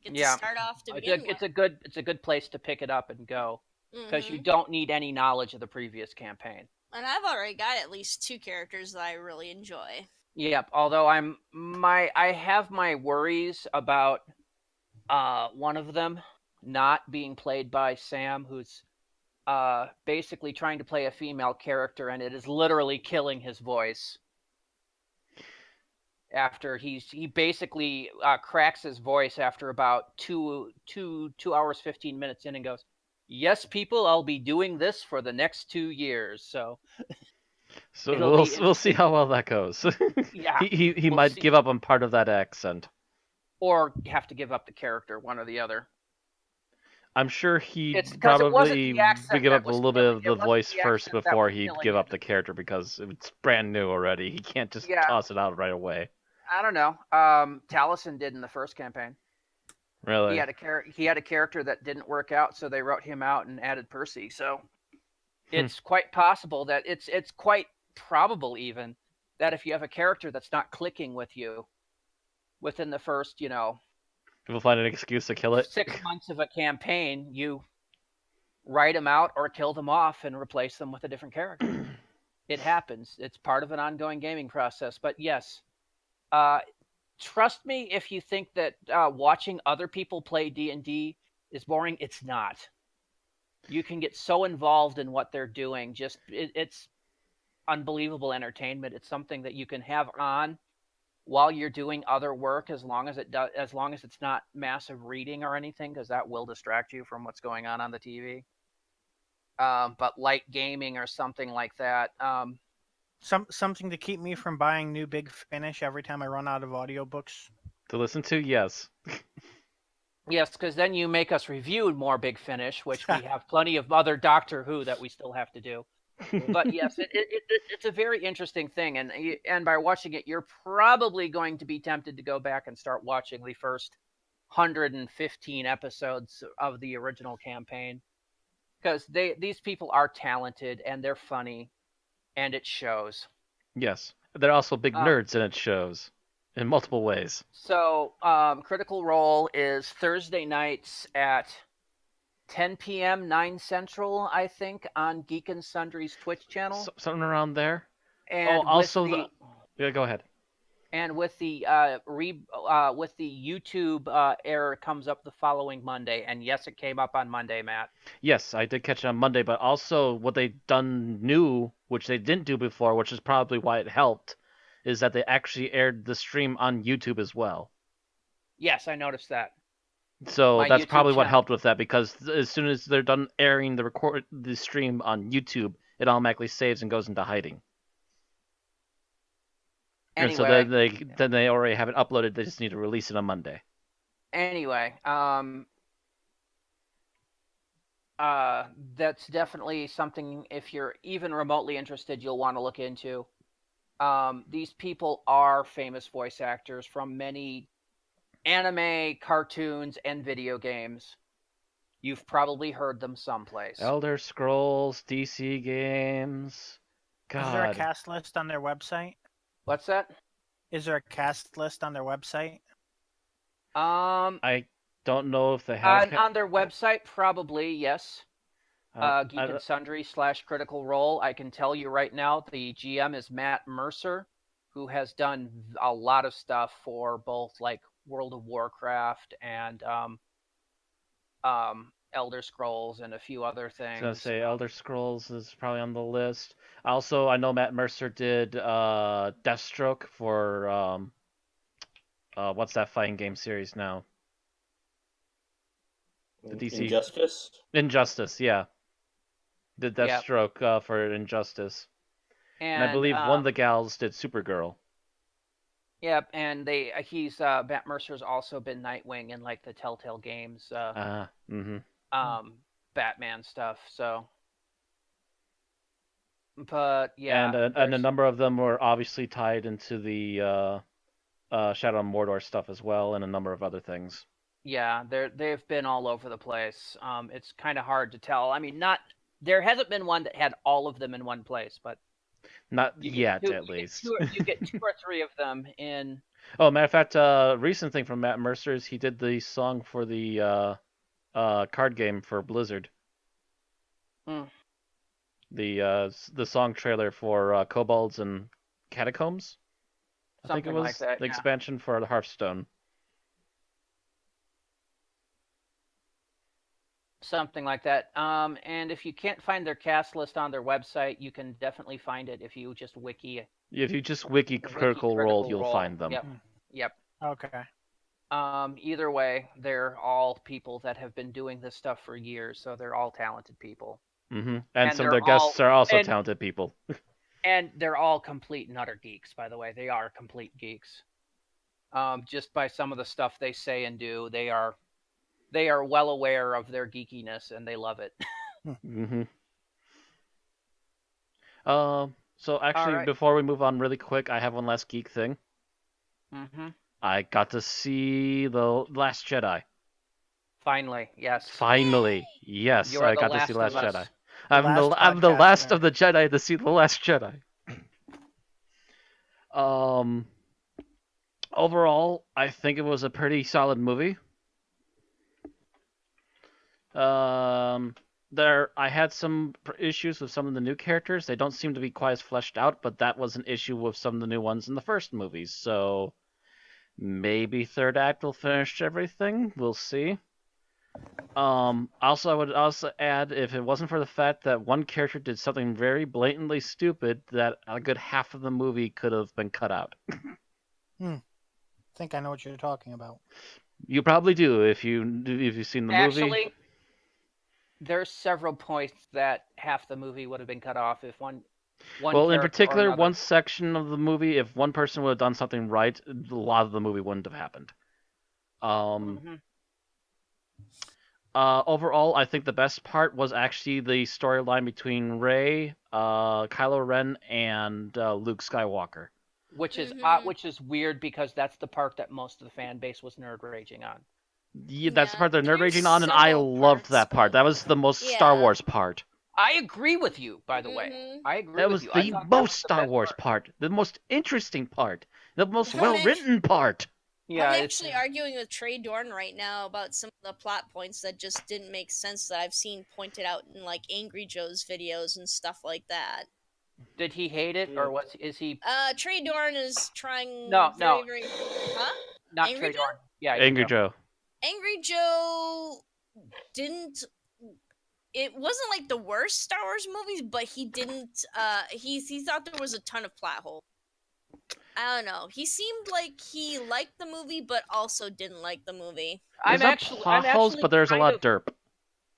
get to start off to begin with. It's a good place to pick it up and go, because you don't need any knowledge of the previous campaign. And I've already got at least 2 characters that I really enjoy. Yep. Although I have my worries about one of them not being played by Sam, who's basically trying to play a female character, and it is literally killing his voice. After he basically cracks his voice after about 2 hours 15 minutes in and goes, "Yes, people, I'll be doing this for the next 2 years." So we'll see how well that goes. Yeah, he we'll might see. give up on part of that accent, or have to give up the character, one or the other. I'm sure he It's 'cause it probably wasn't the accent would give that up a was little bit killing- of it the wasn't voice the first accent that before was he'd killing give it. up the character, because it's brand new already. He can't just Yeah. toss it out right away. I don't know. Taliesin did in the first campaign. Really? He had a character that didn't work out, so they wrote him out and added Percy. So it's quite possible that it's quite probable even that if you have a character that's not clicking with you within the first, People find an excuse to kill it. 6 months of a campaign, you write them out or kill them off and replace them with a different character. It happens. It's part of an ongoing gaming process. But yes, trust me if you think that watching other people play D&D is boring. It's not. You can get so involved in what they're doing. It's unbelievable entertainment. It's something that you can have on while you're doing other work, as long as it's not massive reading or anything, because that will distract you from what's going on the TV. But light gaming or something like that. Something to keep me from buying new Big Finish every time I run out of audiobooks. To listen to, yes. Yes, because then you make us review more Big Finish, which we have plenty of other Doctor Who that we still have to do. But yes, it's a very interesting thing, and by watching it, you're probably going to be tempted to go back and start watching the first 115 episodes of the original campaign, because these people are talented and they're funny, and it shows. Yes, they're also big nerds, and it shows in multiple ways. So, Critical Role is Thursday nights at 10 p.m. 9 Central, I think, on Geek and Sundry's Twitch channel. Something around there. And also yeah, go ahead. And with the YouTube error comes up the following Monday, and yes, it came up on Monday, Matt. Yes, I did catch it on Monday, but also what they done new, which they didn't do before, which is probably why it helped, is that they actually aired the stream on YouTube as well. Yes, I noticed that. So My that's YouTube probably what channel. helped with that, because as soon as they're done airing the stream on YouTube, it automatically saves and goes into hiding. Anyway, And so then they already have it uploaded. They just need to release it on Monday. Anyway, that's definitely something, if you're even remotely interested, you'll want to look into. These people are famous voice actors from many anime, cartoons, and video games. You've probably heard them someplace. Elder Scrolls, DC games. God. Is there a cast list on their website? What's that? Is there a cast list on their website? I don't know if they have on their website, probably, yes. Geek and Sundry / Critical Role. I can tell you right now, the GM is Matt Mercer, who has done a lot of stuff for both like World of Warcraft and Elder Scrolls and a few other things. I was gonna say Elder Scrolls is probably on the list. Also, I know Matt Mercer did Deathstroke for what's that fighting game series now? The DC Injustice. Injustice, yeah. Did Yep. Deathstroke for Injustice, and I And believe one of the gals did Supergirl. yep, and he's Matt Mercer's also been Nightwing in like the Telltale Games Batman stuff. So, but yeah, and a number of them were obviously tied into the Shadow of Mordor stuff as well, and a number of other things. yeah, they've been all over the place. It's kind of hard to tell. I mean, there hasn't been one that had all of them in one place, but Not yet, at least. You get 2 or 3 of them in. Oh, matter of fact, recent thing from Matt Mercer is he did the song for the card game for Blizzard. Hmm. The song trailer for Kobolds and Catacombs. I think it Something was like that, the yeah. expansion for the Hearthstone. Something like that. And if you can't find their cast list on their website, you can definitely find it if you just wiki. If you just wiki Critical Role, you'll find them. Yep. Okay. Either way, they're all people that have been doing this stuff for years, so they're all talented people. Mm-hmm. And some of they're their guests all- are also and- talented people. And they're all complete and utter geeks, by the way. They are complete geeks. Just by some of the stuff they say and do, they are well aware of their geekiness and they love it. Mm-hmm. So actually, right. before we move on really quick, I have one last geek thing. Mm-hmm. I got to see The Last Jedi. Finally, yes. Finally, yes, You're I the got to see The last Last of Jedi. us. I'm the last of the Jedi to see The Last Jedi. Overall, I think it was a pretty solid movie. I had some issues with some of the new characters. They don't seem to be quite as fleshed out, but that was an issue with some of the new ones in the first movies. So maybe third act will finish everything. We'll see. Also, I would also add, if it wasn't for the fact that one character did something very blatantly stupid, that a good half of the movie could have been cut out. I think I know what you're talking about. You probably do if you've seen the movie. Actually, there's several points that half the movie would have been cut off if one well, in character or particular, another. one section of the movie, if one person would have done something right, a lot of the movie wouldn't have happened. Overall, I think the best part was actually the storyline between Rey, Kylo Ren, and Luke Skywalker. Which is weird because that's the part that most of the fan base was nerd raging on. Yeah, that's the part they're nerd there's raging on, and I several loved parts, that part. That was the most Star Wars part. I agree with you, by the way. I agree That with was you. I the thought that most was the Star best Wars part, the most interesting part, the most well-written part. Yeah, I'm actually arguing with Trey Dorn right now about some of the plot points that just didn't make sense that I've seen pointed out in like Angry Joe's videos and stuff like that. Did he hate it, or is he? Trey Dorn is trying. No. Very, huh? Not Angry Trey Joe? Dorn. Yeah, Angry Joe. Angry Joe didn't. It wasn't like the worst Star Wars movies, but he didn't. He thought there was a ton of plot holes. I don't know. He seemed like he liked the movie, but also didn't like the movie. There's plot holes, but there's a lot of derp.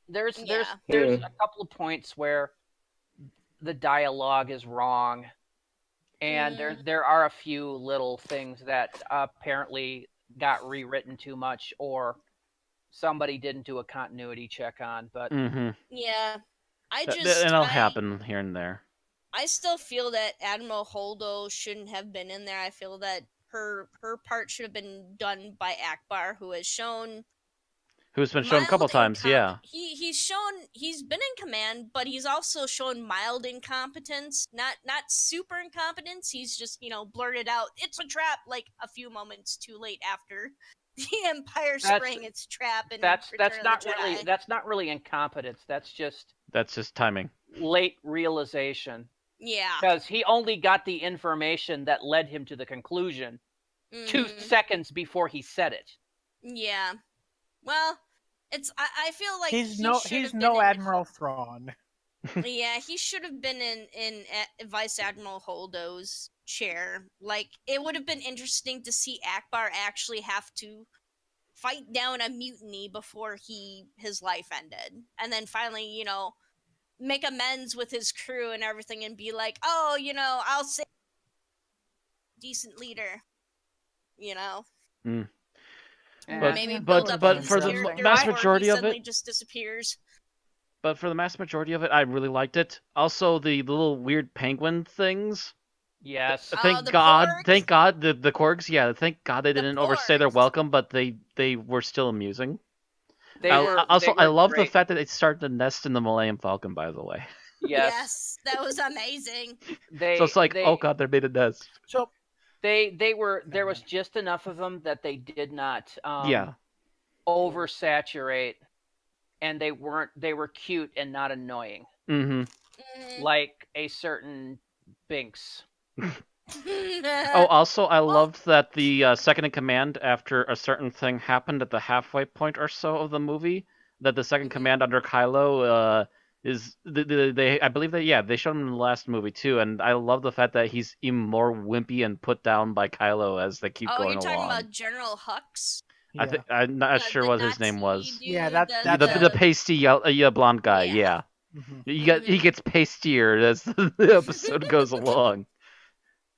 There's a couple of points where the dialogue is wrong, and there are a few little things that apparently got rewritten too much, or somebody didn't do a continuity check on. But yeah, it'll happen here and there. I still feel that Admiral Holdo shouldn't have been in there. I feel that her part should have been done by Akbar, who's been shown a couple times. Yeah, he's been in command, but he's also shown mild incompetence, not super incompetence. He's just blurted out, "It's a trap," like a few moments too late after the Empire sprang its trap. And that's not really incompetence. That's just timing. Late realization. Yeah. Because he only got the information that led him to the conclusion 2 seconds before he said it. Yeah. Well, I feel like he's no Admiral Thrawn. Yeah, he should have been in Vice Admiral Holdo's chair. Like, it would have been interesting to see Akbar actually have to fight down a mutiny before his life ended, and then finally, make amends with his crew and everything, and be like, oh, I'll say decent leader, you know. Mm. Eh, Maybe Yeah, build that up would've But been his for the interesting. character mass before he majority of suddenly it, just disappears. but for the mass majority of it, I really liked it. Also, the little weird penguin things. yes. Thank The God, porgs, the Korgs. Yeah, thank God they the didn't overstay their porgs. welcome, but they were still amusing. They were I love the great. fact that they started to nest in the Millennium Falcon. By the way, Yes. Yes, that was amazing. so it's like, oh They God, they made a nest. So they were there was just enough of them that they did not Yeah. oversaturate, and they were cute and not annoying Mm-hmm. like a certain Binks. Oh, also, I Well, loved that the second in command, after a certain thing happened at the halfway point or so of the movie, that the second Mhm. command under Kylo is they I believe that, yeah, they showed him in the last movie too, and I love the fact that he's even more wimpy and put down by Kylo as they keep oh, going you're talking along. about General Hux, yeah, I'm not sure the what his name Nazi was. dude, Yeah, The that's the it. pasty blonde guy, Yeah. yeah. Mhm. He gets pastier as the episode goes along.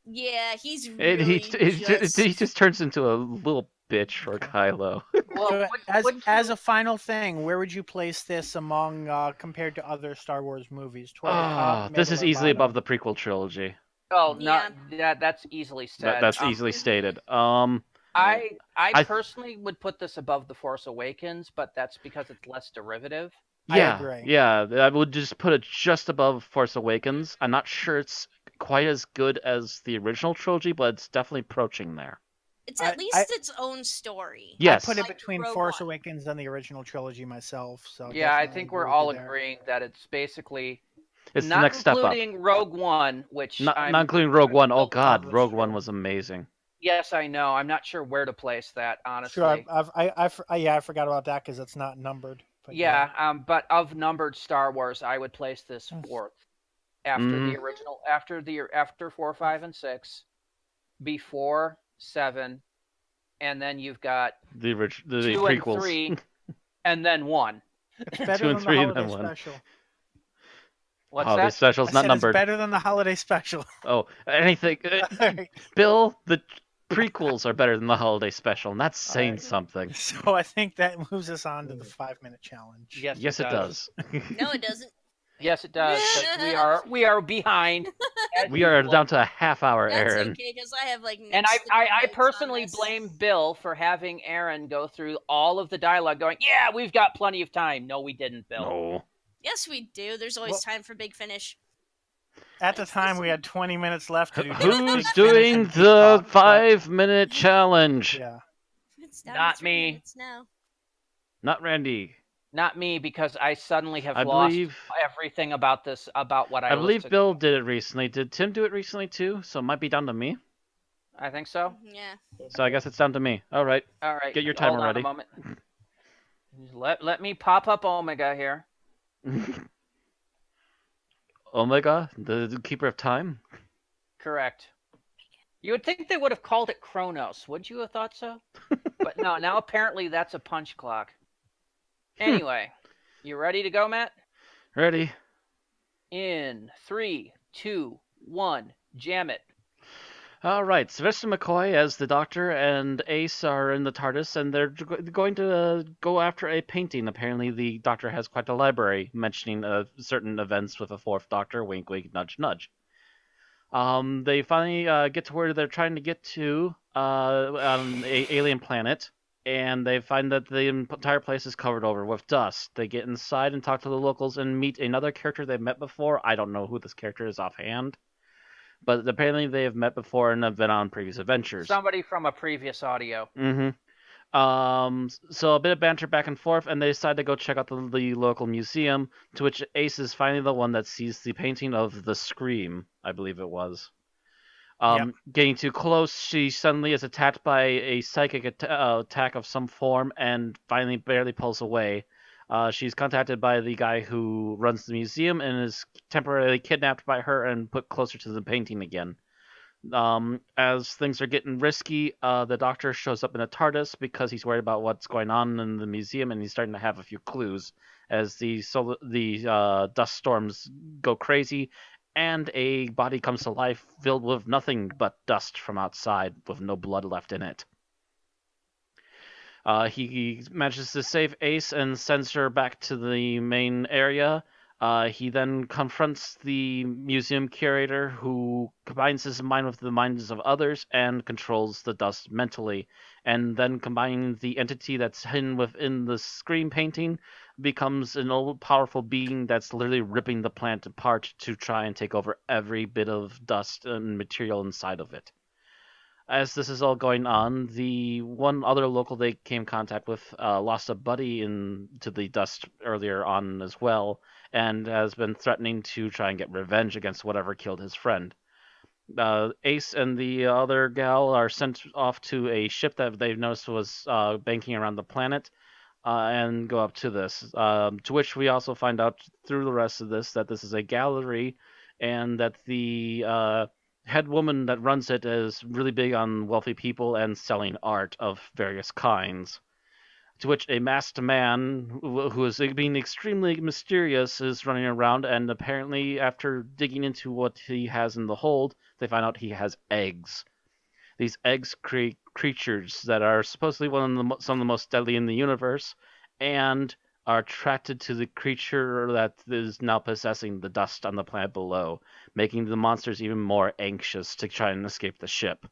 Yeah, he's And really just. he just turns into a little bitch for Okay. Kylo. Well, So wouldn't as you- a final thing, where would you place this among compared to other Star Wars movies? Toward the top, This middle, is or easily above bottom? the prequel trilogy. oh, Yeah. that's easily That said. that's easily Mhm. stated. I I personally would put this above The Force Awakens, but that's because it's less derivative. I yeah, agree. yeah, I would just put it just above Force Awakens. I'm not sure it's quite as good as the original trilogy, but it's definitely approaching there. It's I at least its own story. I Yes. put it Like between Rogue Force One. Awakens and the original trilogy myself. So Yeah, I definitely think agree we're with you all there. agreeing that it's basically It's the not next step up. including Rogue One, which Not including Rogue One. Oh God, That's Rogue One true. was amazing. Yes, I know. I'm not sure where to place that, honestly. Sure, I forgot about that because it's not numbered. But Yeah, but of numbered Star Wars, I would place this Yes. fourth after the Mhm. original, after 4, 5, and 6, before 7, and then you've got The 2 and prequels. 3, and then 1. it's better 2 and than the 3 and holiday then 1. special. What's Holiday that? special's I not said numbered. it's better than the holiday special. Oh, anything. Alright, Bill, the prequels are better than the holiday special, and that's saying Alright. something. So I think that moves us on to the 5-minute challenge. Yes, it does. No, it doesn't. Yes, it does. 'Cause we are behind. as We are usual. down to a half hour, That's Aaron. okay, because I have like. And next to no I notes personally on this. blame Bill for having Aaron go through all of the dialogue going, yeah, we've got plenty of time. No, we didn't, Bill. No. Yes, we do. There's always Well- time for Big Finish. At the time, we had 20 minutes left to do. Who's Big Finish doing and the Peacock, but- 5-minute challenge? Yeah. It's down Not to 3 me. minutes now. Not Randy. Not me, because I suddenly have I lost believe everything about this, about what I believe listed. Bill did it recently. Did Tim do it recently too? So it might be down to me. I think so. Yeah. So I guess it's down to me. All right. All right. Get your hold timer on ready. A moment. Let me pop up Omega here. Omega, the keeper of time. Correct. You would think they would have called it Kronos. Would you have thought so? But no, now apparently that's a punch clock. Anyway, you ready to go, Matt? Ready? In 3, 2, 1, jam it. All right. Sylvester McCoy as the Doctor and Ace are in the TARDIS, and they're going to go after a painting. Apparently, the Doctor has quite a library mentioning certain events with a fourth Doctor. Wink, wink, nudge, nudge. They finally get to where they're trying to get to on an alien planet, and they find that the entire place is covered over with dust. They get inside and talk to the locals and meet another character they've met before. I don't know who this character is offhand, but apparently they have met before and have been on previous adventures. Somebody from a previous audio. Mm-hmm. So a bit of banter back and forth, and they decide to go check out the local museum, to which Ace is finally the one that sees the painting of the Scream, I believe it was. Getting too close, she suddenly is attacked by a psychic attack of some form, and finally barely pulls away. She's contacted by the guy who runs the museum and is temporarily kidnapped by her and put closer to the painting again. As things are getting risky, the Doctor shows up in a TARDIS because he's worried about what's going on in the museum, and he's starting to have a few clues as the dust storms go crazy, and a body comes to life filled with nothing but dust from outside, with no blood left in it. He manages to save Ace and sends her back to the main area. He then confronts the museum curator, who combines his mind with the minds of others and controls the dust mentally. And then combining the entity that's hidden within the screen painting becomes an old powerful being that's literally ripping the plant apart to try and take over every bit of dust and material inside of it. As this is all going on, the one other local they came in contact with lost a buddy into the dust earlier on as well, and has been threatening to try and get revenge against whatever killed his friend. Ace and the other gal are sent off to a ship that they've noticed was banking around the planet, and go up to this. To which we also find out through the rest of this that this is a gallery, and that the head woman that runs it is really big on wealthy people and selling art of various kinds. To which a masked man, who is being extremely mysterious, is running around, and apparently, after digging into what he has in the hold, they find out he has eggs. These eggs create creatures that are supposedly some of the most deadly in the universe, and are attracted to the creature that is now possessing the dust on the planet below, making the monsters even more anxious to try and escape the ship.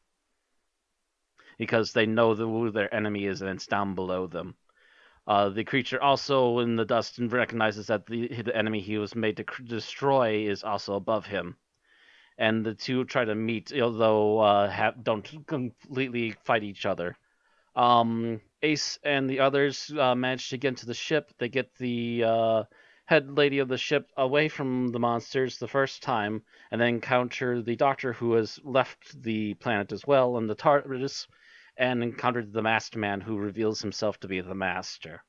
Because they know who their enemy is, and it's down below them. The creature also in the dust recognizes that the enemy he was made to destroy is also above him. And the two try to meet, although don't completely fight each other. Ace and the others manage to get into the ship. They get the head lady of the ship away from the monsters the first time, and then encounter the Doctor, who has left the planet as well, and the TARDIS, and encountered the masked man, who reveals himself to be the Master.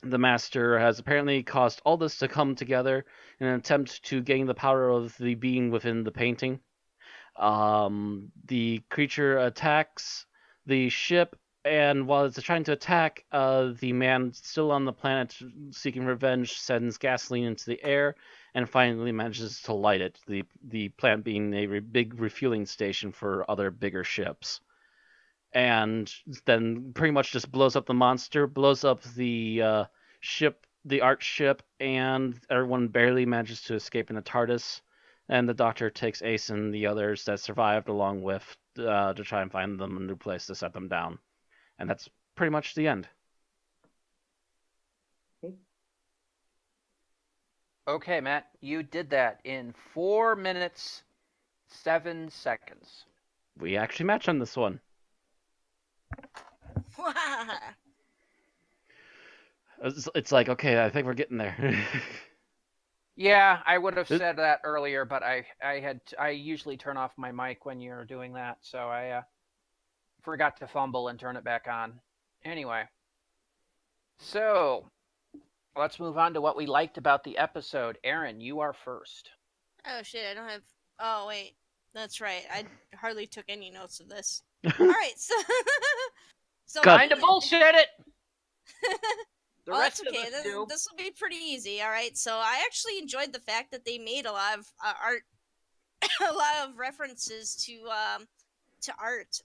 The Master has apparently caused all this to come together in an attempt to gain the power of the being within the painting. The creature attacks the ship, and while it's trying to attack, the man still on the planet seeking revenge sends gasoline into the air and finally manages to light it, the planet being a big refueling station for other bigger ships. And then pretty much just blows up the monster, blows up the ship, the art ship, and everyone barely manages to escape in a TARDIS. And the Doctor takes Ace and the others that survived along with to try and find them a new place to set them down. And that's pretty much the end. Okay, Matt, you did that in 4 minutes, 7 seconds. We actually match on this one. It's like, okay, I think we're getting there. Yeah, I would have said that earlier, but I usually turn off my mic when you're doing that, so I forgot to fumble and turn it back on. Anyway, so let's move on to what we liked about the episode. Aaron, you are first. Oh shit, I don't have. Oh wait, that's right. I hardly took any notes of this. All right, so Kind of bullshit it. The well, rest that's okay. of us do. This will be pretty easy. All right. So I actually enjoyed the fact that they made a lot of art, a lot of references to art.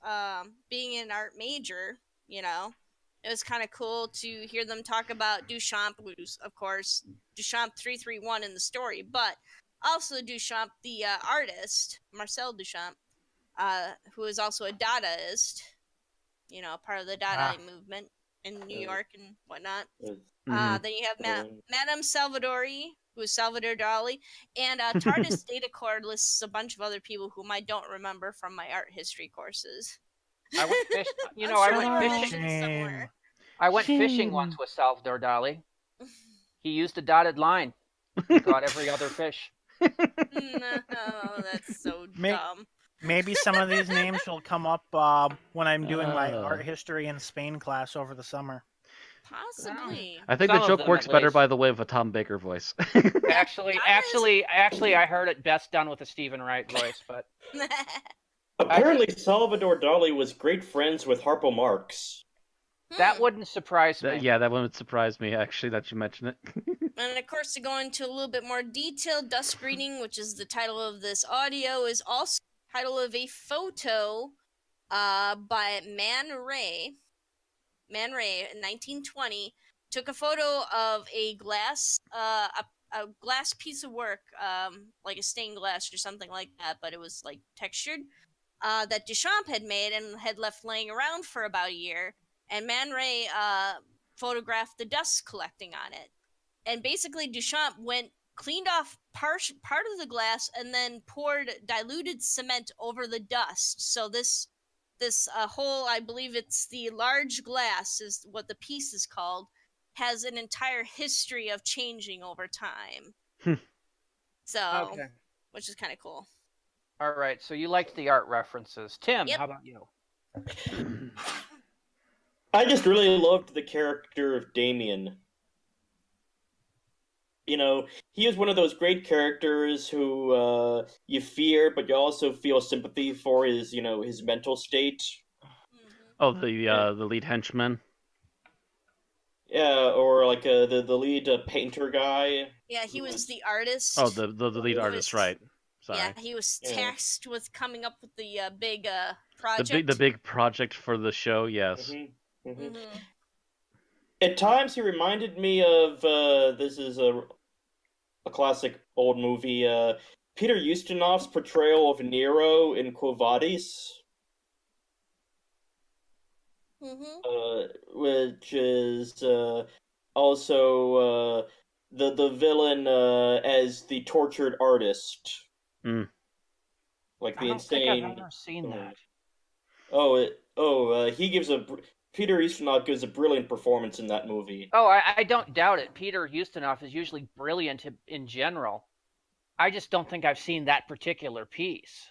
Being an art major, it was kind of cool to hear them talk about Duchamp, who's of course Duchamp 331 in the story, but also Duchamp, the artist, Marcel Duchamp, who is also a Dadaist. Part of the Dada movement in New York and whatnot. Then you have Madame Salvadori, who is Salvador Dali, and TARDIS Data Cord lists a bunch of other people whom I don't remember from my art history courses. I went fishing. I went fishing somewhere. I went fishing once with Salvador Dali. He used a dotted line. He caught every other fish. No, that's so dumb. Maybe some of these names will come up when I'm doing my art history in Spain class over the summer. Possibly. I think Some the of joke them, works at better least. by the way of a Tom Baker voice. Actually, I heard it best done with a Stephen Wright voice, but Apparently, Salvador Dali was great friends with Harpo Marx. that wouldn't surprise me. Yeah, that one would surprise me actually that you mention it. And of course, to go into a little bit more detail, Dust Breeding, which is the title of this audio, is also the title of a photo by Man Ray. Man Ray in 1920 took a photo of a glass, a glass piece of work, like a stained glass or something like that, but it was like textured, that Duchamp had made and had left laying around for about a year. And Man Ray photographed the dust collecting on it. And basically, Duchamp cleaned off part of the glass and then poured diluted cement over the dust. So this whole, I believe it's the large glass is what the piece is called, has an entire history of changing over time. So, Okay. which is kind of cool. All right. So you liked the art references, Tim? Yep. How about you? I just really loved the character of Damien. You know, he is one of those great characters who you fear, but you also feel sympathy for his, his mental state. Oh, the lead henchman. Yeah, or like the lead painter guy. Yeah, he was the artist. Oh, the lead artist, right? Sorry. Yeah, he was tasked with coming up with the big The project. big project for the show. Yes. Mm-hmm. Mm-hmm. Mm-hmm. At times, he reminded me of this is a classic old movie. Peter Ustinov's portrayal of Nero in Quo Vadis. Which is also the villain as the tortured artist, like the I don't think I've insane. ever seen that. He gives Peter Ustinov gives a brilliant performance in that movie. Oh, I don't doubt it. Peter Ustinov is usually brilliant in general. I just don't think I've seen that particular piece.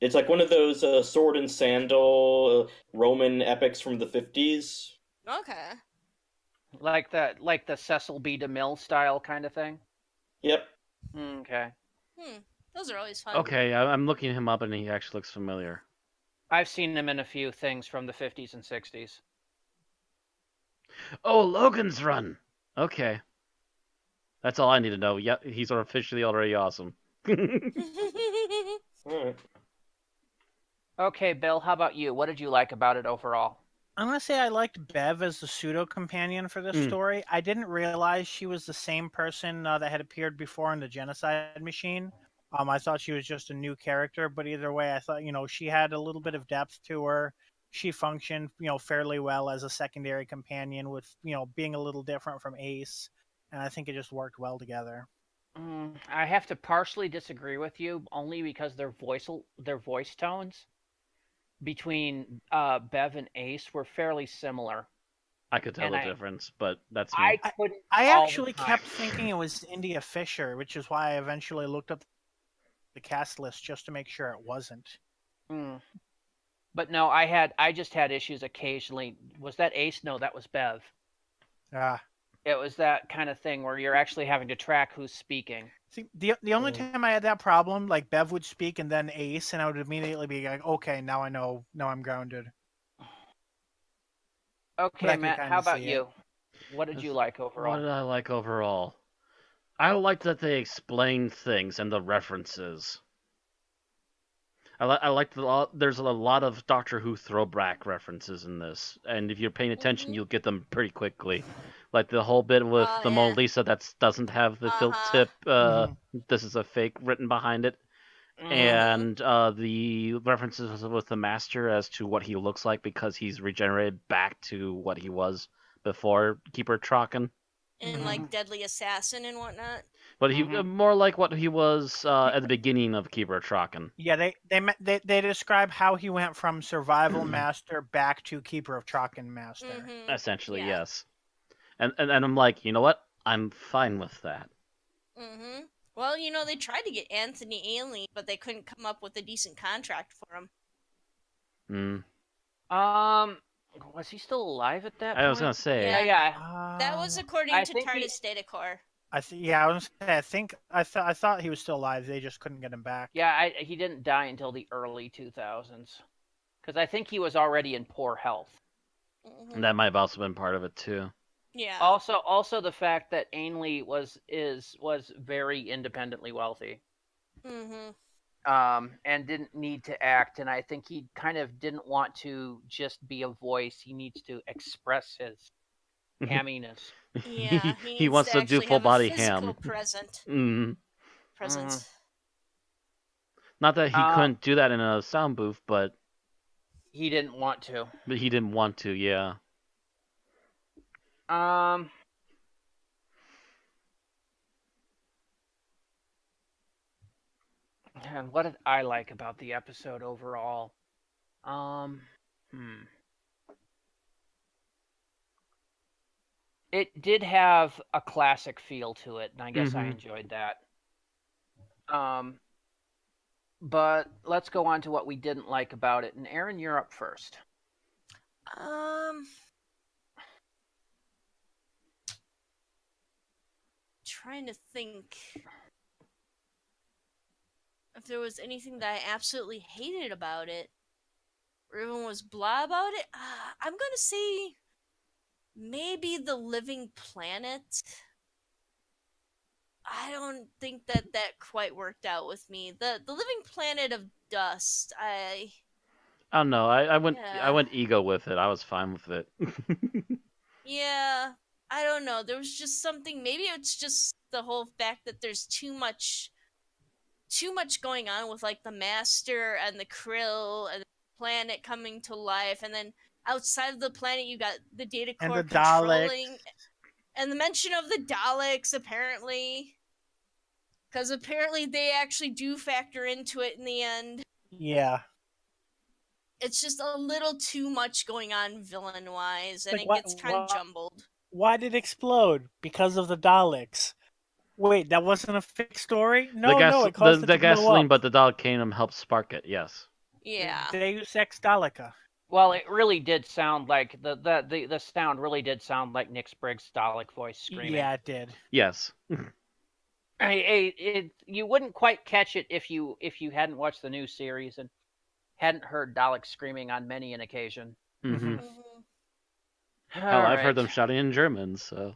It's like one of those sword and sandal Roman epics from the 50s. Okay. Like the Cecil B. DeMille style kind of thing? Yep. Okay. Those are always fun. Okay, I'm looking him up and he actually looks familiar. I've seen him in a few things from the 50s and 60s. Oh, Logan's Run! Okay. That's all I need to know. Yeah, he's officially already awesome. Alright. Okay, Bill, how about you? What did you like about it overall? I'm gonna say I liked Bev as the pseudo companion for this story. I didn't realize she was the same person that had appeared before in the Genocide Machine. I thought she was just a new character, but either way, I thought she had a little bit of depth to her. She functioned fairly well as a secondary companion, with being a little different from Ace, and I think it just worked well together. I have to partially disagree with you, only because their voice tones between Bev and Ace were fairly similar. I could tell the difference, but that's me. I actually kept thinking it was India Fisher, which is why I eventually looked up the cast list just to make sure it wasn't. But no, I just had issues occasionally. Was that Ace? No, that was Bev. It was that kind of thing where you're actually having to track who's speaking. See, the only time I had that problem, like Bev would speak and then Ace, and I would immediately be like, okay, now I know, now I'm grounded. Okay, Matt, how about you? What did you like overall? What did I like overall? I liked that they explained things and the references. I liked there's a lot of Doctor Who throwback references in this, and if you're paying attention, you'll get them pretty quickly. Like the whole bit with the Mona Lisa that doesn't have the tilt tip. This is a fake written behind it, and the references with the Master as to what he looks like because he's regenerated back to what he was before Keeper Trocken. And like Deadly Assassin and whatnot. But he more like what he was at the beginning of Keeper Trocken. Yeah, they describe how he went from Survival Master back to Keeper of Trocken Master. Essentially, yes. And I'm like, you know what? I'm fine with that. Well, they tried to get Anthony Ainley, but they couldn't come up with a decent contract for him. Was he still alive at that I point? was gonna say. Yeah, Yeah. yeah. That was Um, according I to think he- TARDIS data core. yeah, I was gonna say, I thought he was still alive. They just couldn't get him back. Yeah, he didn't die until the early 2000s. Because I think he was already in poor health. Mhm. That might have also been part of it too. Yeah. Also the fact that Ainley was very independently wealthy. Mhm. And didn't need to act, and I think he kind of didn't want to just be a voice. He needs to express his hamminess. Yeah. He He needs wants to do actually full have a body physical ham. presence. Mm. Not that he couldn't do that in a sound booth, but He didn't want to. he didn't want to. Yeah. And what did I like about the episode overall? It did have a classic feel to it, and I guess I enjoyed that. But let's go on to what we didn't like about it. And Aaron, you're up first. Trying to think if there was anything that I absolutely hated about it, or everyone was blah about it. I'm gonna say maybe the living planet. I don't think that quite worked out with me. The living planet of dust. I don't know. I went ego with it. I was fine with it. Yeah, I don't know. There was just something. Maybe it's just the whole fact that there's too much going on with like the master and the krill and the planet coming to life, and then outside of the planet you got the data And core the controlling Daleks. and the mention of the Daleks apparently, because apparently they actually do factor into it in the end. Yeah. It's just a little too much going on villain wise, and Like, it gets kind of jumbled. Why did it explode? Because of the Daleks. Wait, that wasn't a fixed story? No, it caused it the to blow gasoline, up. but the Dalek Kingdom helped spark it. Yes. Yeah. Deus Ex Daleka. Well, it really did sound like the sound really did sound like Nick Briggs' Dalek voice screaming. Yeah, it did. Yes. You wouldn't quite catch it if you hadn't watched the new series and hadn't heard Dalek screaming on many an occasion. Mm-hmm. Hell, I've heard them shouting in German, so.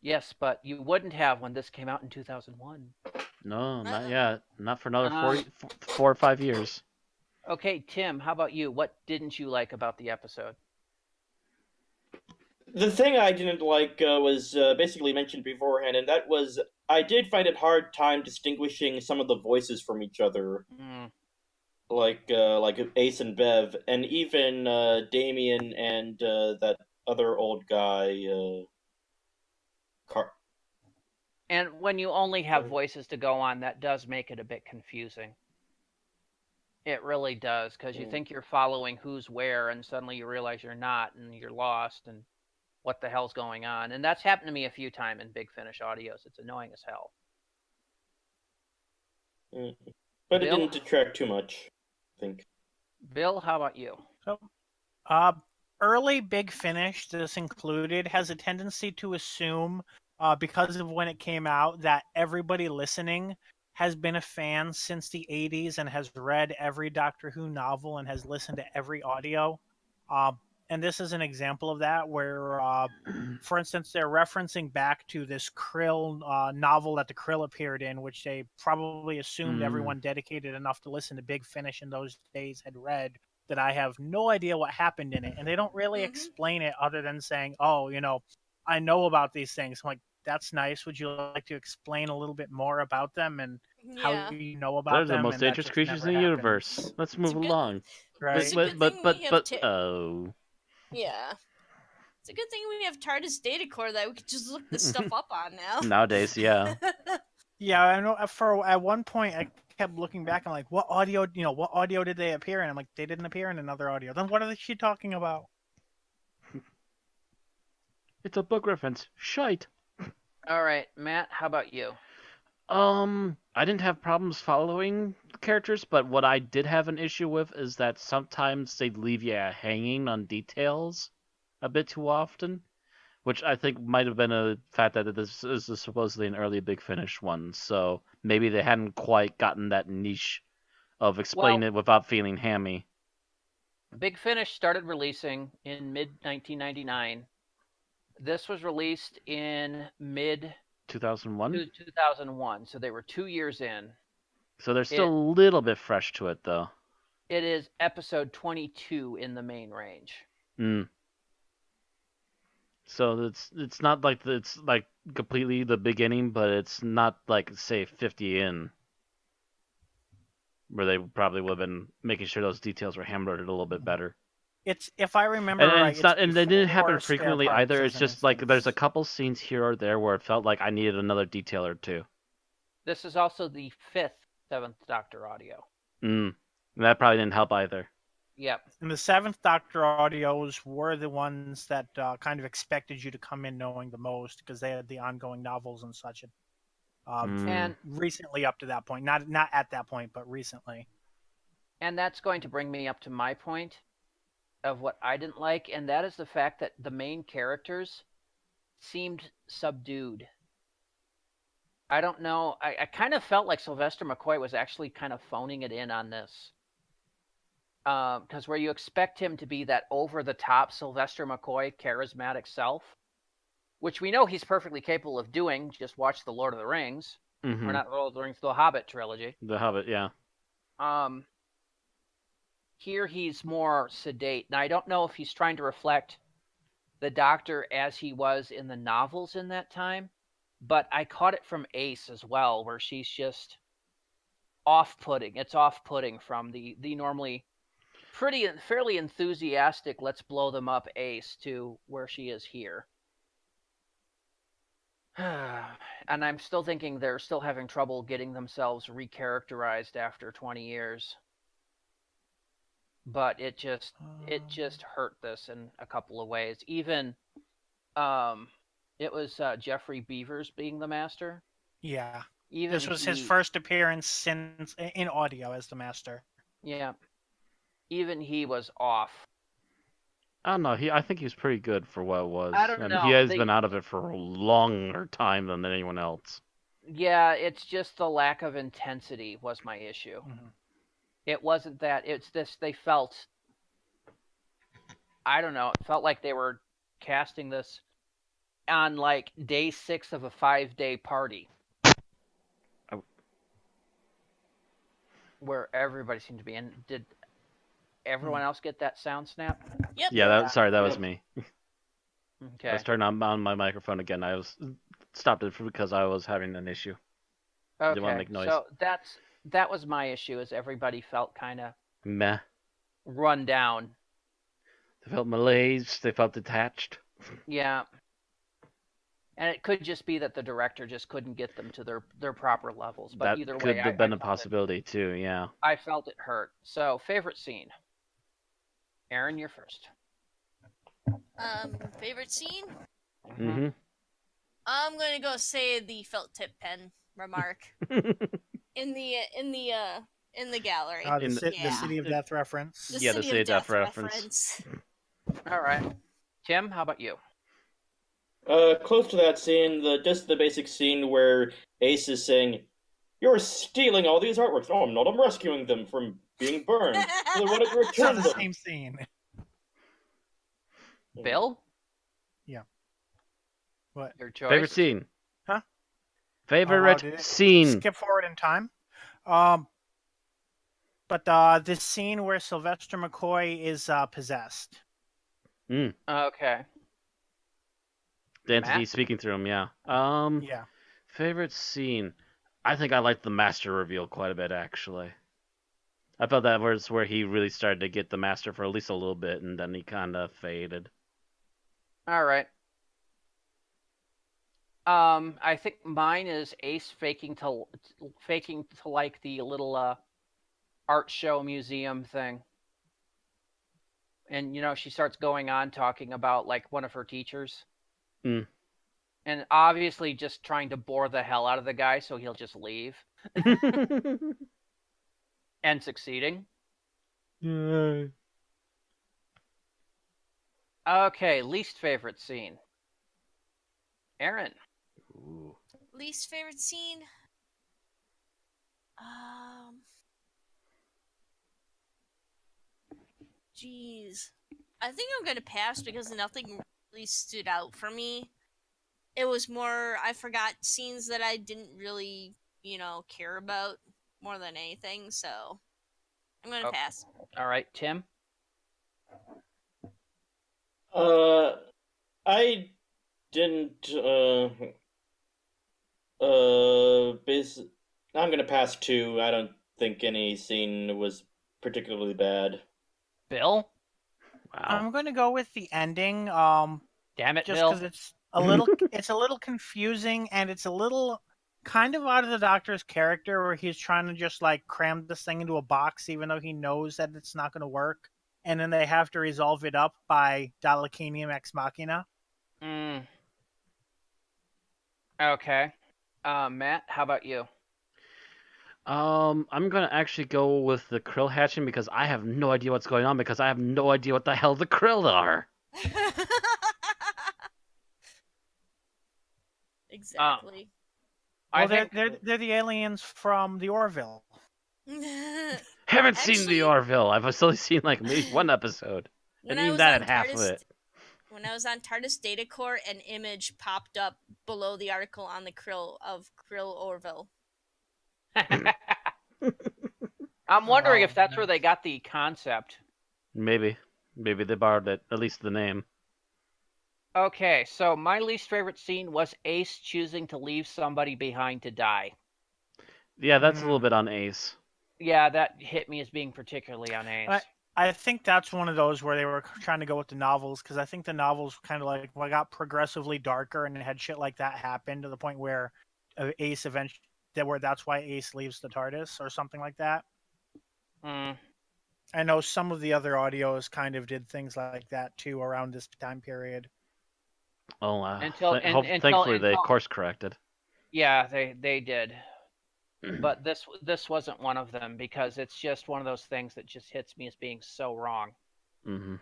Yes, but you wouldn't have when this came out in 2001. No, not yet. Not for another 4 or 5 years. Okay, Tim, how about you? What didn't you like about the episode? The thing I didn't like was basically mentioned beforehand, and that was I did find it hard time distinguishing some of the voices from each other, like Ace and Bev, and even Damien and that other old guy. And when you only have voices to go on, that does make it a bit confusing. It really does, because you think you're following who's where, and suddenly you realize you're not, and you're lost, and what the hell's going on? And that's happened to me a few times in Big Finish audios. It's annoying as hell. But Bill? It didn't detract too much, I think. Bill, how about you? So, early Big Finish, this included, has a tendency to assume, because of when it came out, that everybody listening has been a fan since the 80s and has read every Doctor Who novel and has listened to every audio. And this is an example of that, where, for instance, they're referencing back to this Krill novel that the Krill appeared in, which they probably assumed everyone dedicated enough to listen to Big Finish in those days had read, that I have no idea what happened in it. And they don't really explain it other than saying, oh, I know about these things. I'm like, that's nice. Would you like to explain a little bit more about them and how you know about them? They're the most dangerous creatures in the universe. Let's move along. Right. Yeah. It's a good thing we have TARDIS data core that we could just look this stuff up on now. Nowadays, yeah. Yeah, I know. At one point, I kept looking back and like, what audio did they appear in? I'm like, they didn't appear in another audio. Then what are she talking about? It's a book reference. Shite. All right, Matt, how about you? I didn't have problems following the characters, but what I did have an issue with is that sometimes they'd leave you hanging on details a bit too often, which I think might have been a fact that this is supposedly an early Big Finish one, so maybe they hadn't quite gotten that niche of explaining Well, it without feeling hammy. Big Finish started releasing in mid 1999. This was released in mid 2001? 2001, so they were 2 years in. So they're still a little bit fresh to it, though. It is episode 22 in the main range. Mm. So it's not like it's like completely the beginning, but it's not like say 50 in, where they probably would have been making sure those details were hammered a little bit better. It's, if I remember And right, it's not, and it didn't happen before Spare frequently Parts, either. as It's an just like there's a instance. couple scenes here or there where it felt like I needed another detail or two. This is also the fifth Seventh Doctor audio. And that probably didn't help either. Yep. And the Seventh Doctor audios were the ones that kind of expected you to come in knowing the most, because they had the ongoing novels and such. And Recently, up to that point, not at that point, but recently. And that's going to bring me up to my point of what I didn't like, and that is the fact that the main characters seemed subdued. I don't know. I kind of felt like Sylvester McCoy was actually kind of phoning it in on this. Because where you expect him to be that over-the-top Sylvester McCoy charismatic self, which we know he's perfectly capable of doing, just watch The Lord of the Rings. Mm-hmm. Or not Lord of the Rings, The Hobbit trilogy. The Hobbit, yeah. Here he's more sedate. Now, I don't know if he's trying to reflect the Doctor as he was in the novels in that time, but I caught it from Ace as well, where she's just off-putting. It's off-putting from the normally fairly enthusiastic, let's blow them up Ace to where she is here. And I'm still thinking they're still having trouble getting themselves recharacterized after 20 years. But it just hurt this in a couple of ways. Even it was Jeffrey Beavers being the Master. Yeah. Even this was his first appearance since in audio as the Master. Yeah. Even he was off. I don't know. I think he was pretty good for what it was. I don't know. He has been out of it for a longer time than anyone else. Yeah, it's just the lack of intensity was my issue. Mm-hmm. It wasn't that. It's this. They felt. I don't know. It felt like they were casting this on like day 6 of a 5-day party. Where everybody seemed to be. And did everyone else get that sound snap? Yep. Yeah, sorry, that was me. Okay. I was turning on my microphone again. I was stopped it because I was having an issue. Okay. Didn't want to make noise. So that was my issue. Is everybody felt kind of Meh. run down. They felt malaise. They felt detached. Yeah. And it could just be that the director just couldn't get them to their proper levels. But That either could way, have been a possibility too. Yeah. I felt it hurt. So, favorite scene. Aaron, you're first. Favorite scene? Mm-hmm. I'm gonna go say the felt tip pen remark in the gallery. The City of Death reference. The Yeah, the City of Death Death reference. All right. Tim, how about you? Close to that scene, just the basic scene where Ace is saying, "You're stealing all these artworks." "Oh, I'm not. I'm rescuing them from being burned. So they wanted to It's not return the them." same scene. Bill? Yeah. What? Your choice? Favorite scene? Huh? Favorite scene? Skip forward in time. But this scene where Sylvester McCoy is possessed. Okay. The entity Matt? speaking through him, yeah. Yeah. Favorite scene? I think I liked the Master reveal quite a bit, actually. I felt that was where he really started to get the Master for at least a little bit, and then he kind of faded. All right. I think mine is Ace faking to like the little art show museum thing. And she starts going on talking about like one of her teachers. and obviously just trying to bore the hell out of the guy so he'll just leave, and succeeding. Okay, least favorite scene. Aaron. Ooh. Least favorite scene? Um. Jeez. I think I'm gonna pass because nothing really stood out for me. It was more, I forgot scenes that I didn't really, care about more than anything, so I'm gonna Okay. pass. All right, Tim. I didn't. I'm gonna pass two. I don't think any scene was particularly bad. Bill. Wow. I'm going to go with the ending. Damn it, Just Bill. because it's a little confusing and it's a little kind of out of the Doctor's character where he's trying to just like cram this thing into a box even though he knows that it's not going to work, and then they have to resolve it up by Dalekinium Ex Machina. Okay. Matt, how about you? I'm gonna actually go with the krill hatching because I have no idea what's going on because I have no idea what the hell the krill are. Exactly. Well, I think they're the aliens from the Orville. Haven't seen the Actually, Orville. I've only seen like maybe one episode, when and I even was that on at half of TARDIS, it. when I was on TARDIS Data Core, an image popped up below the article on the Krill Orville. I'm wondering Oh, if that's where nice. they got the concept. Maybe they borrowed it, at least the name. Okay, so my least favorite scene was Ace choosing to leave somebody behind to die. Yeah, that's a little Mm. bit on Ace. Yeah, that hit me as being particularly on Ace. I think that's one of those where they were trying to go with the novels, because I think the novels kind of like got progressively darker and had shit like that happen to the point where Ace eventually that's why Ace leaves the TARDIS or something like that. Mm. I know some of the other audios kind of did things like that too around this time period. Oh, Until thankfully they course corrected. yeah, they did. But this wasn't one of them because it's just one of those things that just hits me as being so wrong. Mm-hmm.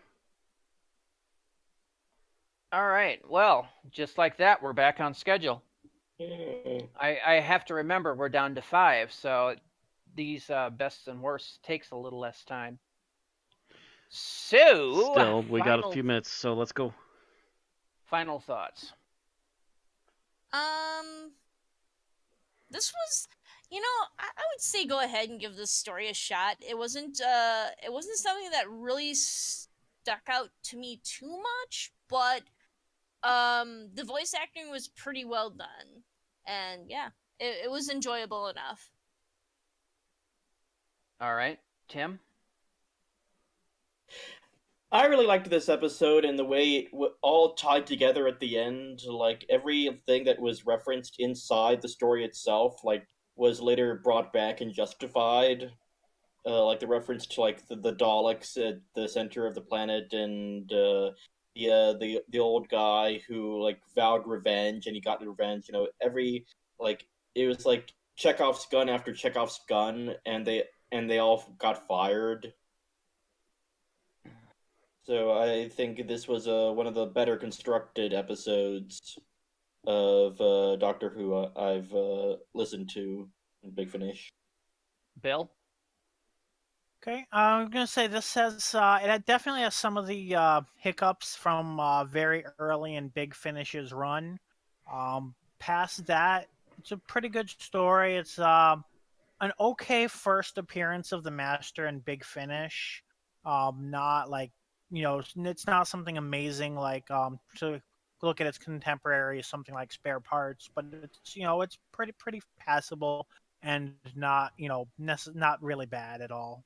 All right, well, just like that, we're back on schedule. Mm. I have to remember we're down to 5, so these bests and worsts takes a little less time. So, Still, we got a few minutes, so let's go. Final thoughts. This was, I would say go ahead and give this story a shot. It wasn't something that really stuck out to me too much, but the voice acting was pretty well done, and yeah, it was enjoyable enough. All right, Tim. I really liked this episode and the way it all tied together at the end. Like everything that was referenced inside the story itself, like was later brought back and justified. Like the reference to like the Daleks at the center of the planet, and the old guy who like vowed revenge and he got revenge. You know, every like it was like Chekhov's gun after Chekhov's gun, and they all got fired. So I think this was one of the better constructed episodes of Doctor Who I've listened to in Big Finish. Bill. Okay, I'm gonna say this has definitely has some of the hiccups from very early in Big Finish's run. Past that, it's a pretty good story. It's an okay first appearance of the Master in Big Finish. Not like it's not something amazing like to look at its contemporary, something like Spare Parts, but it's pretty passable and not not really bad at all.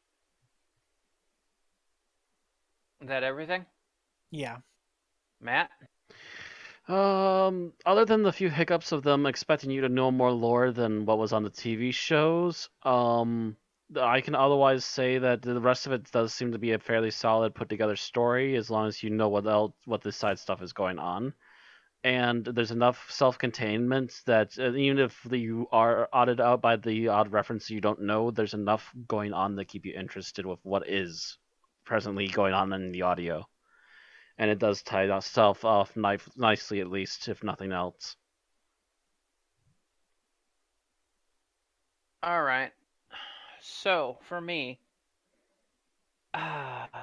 Is that everything? Yeah. Matt. Other than the few hiccups of them expecting you to know more lore than what was on the TV shows, I can otherwise say that the rest of it does seem to be a fairly solid put together story as long as you know what this side stuff is going on. and there's enough self-containment that even if you are audited out by the odd reference you don't know, there's enough going on to keep you interested with what is presently going on in the audio. And it does tie itself off nicely, at least, if nothing else. All right. So, for me,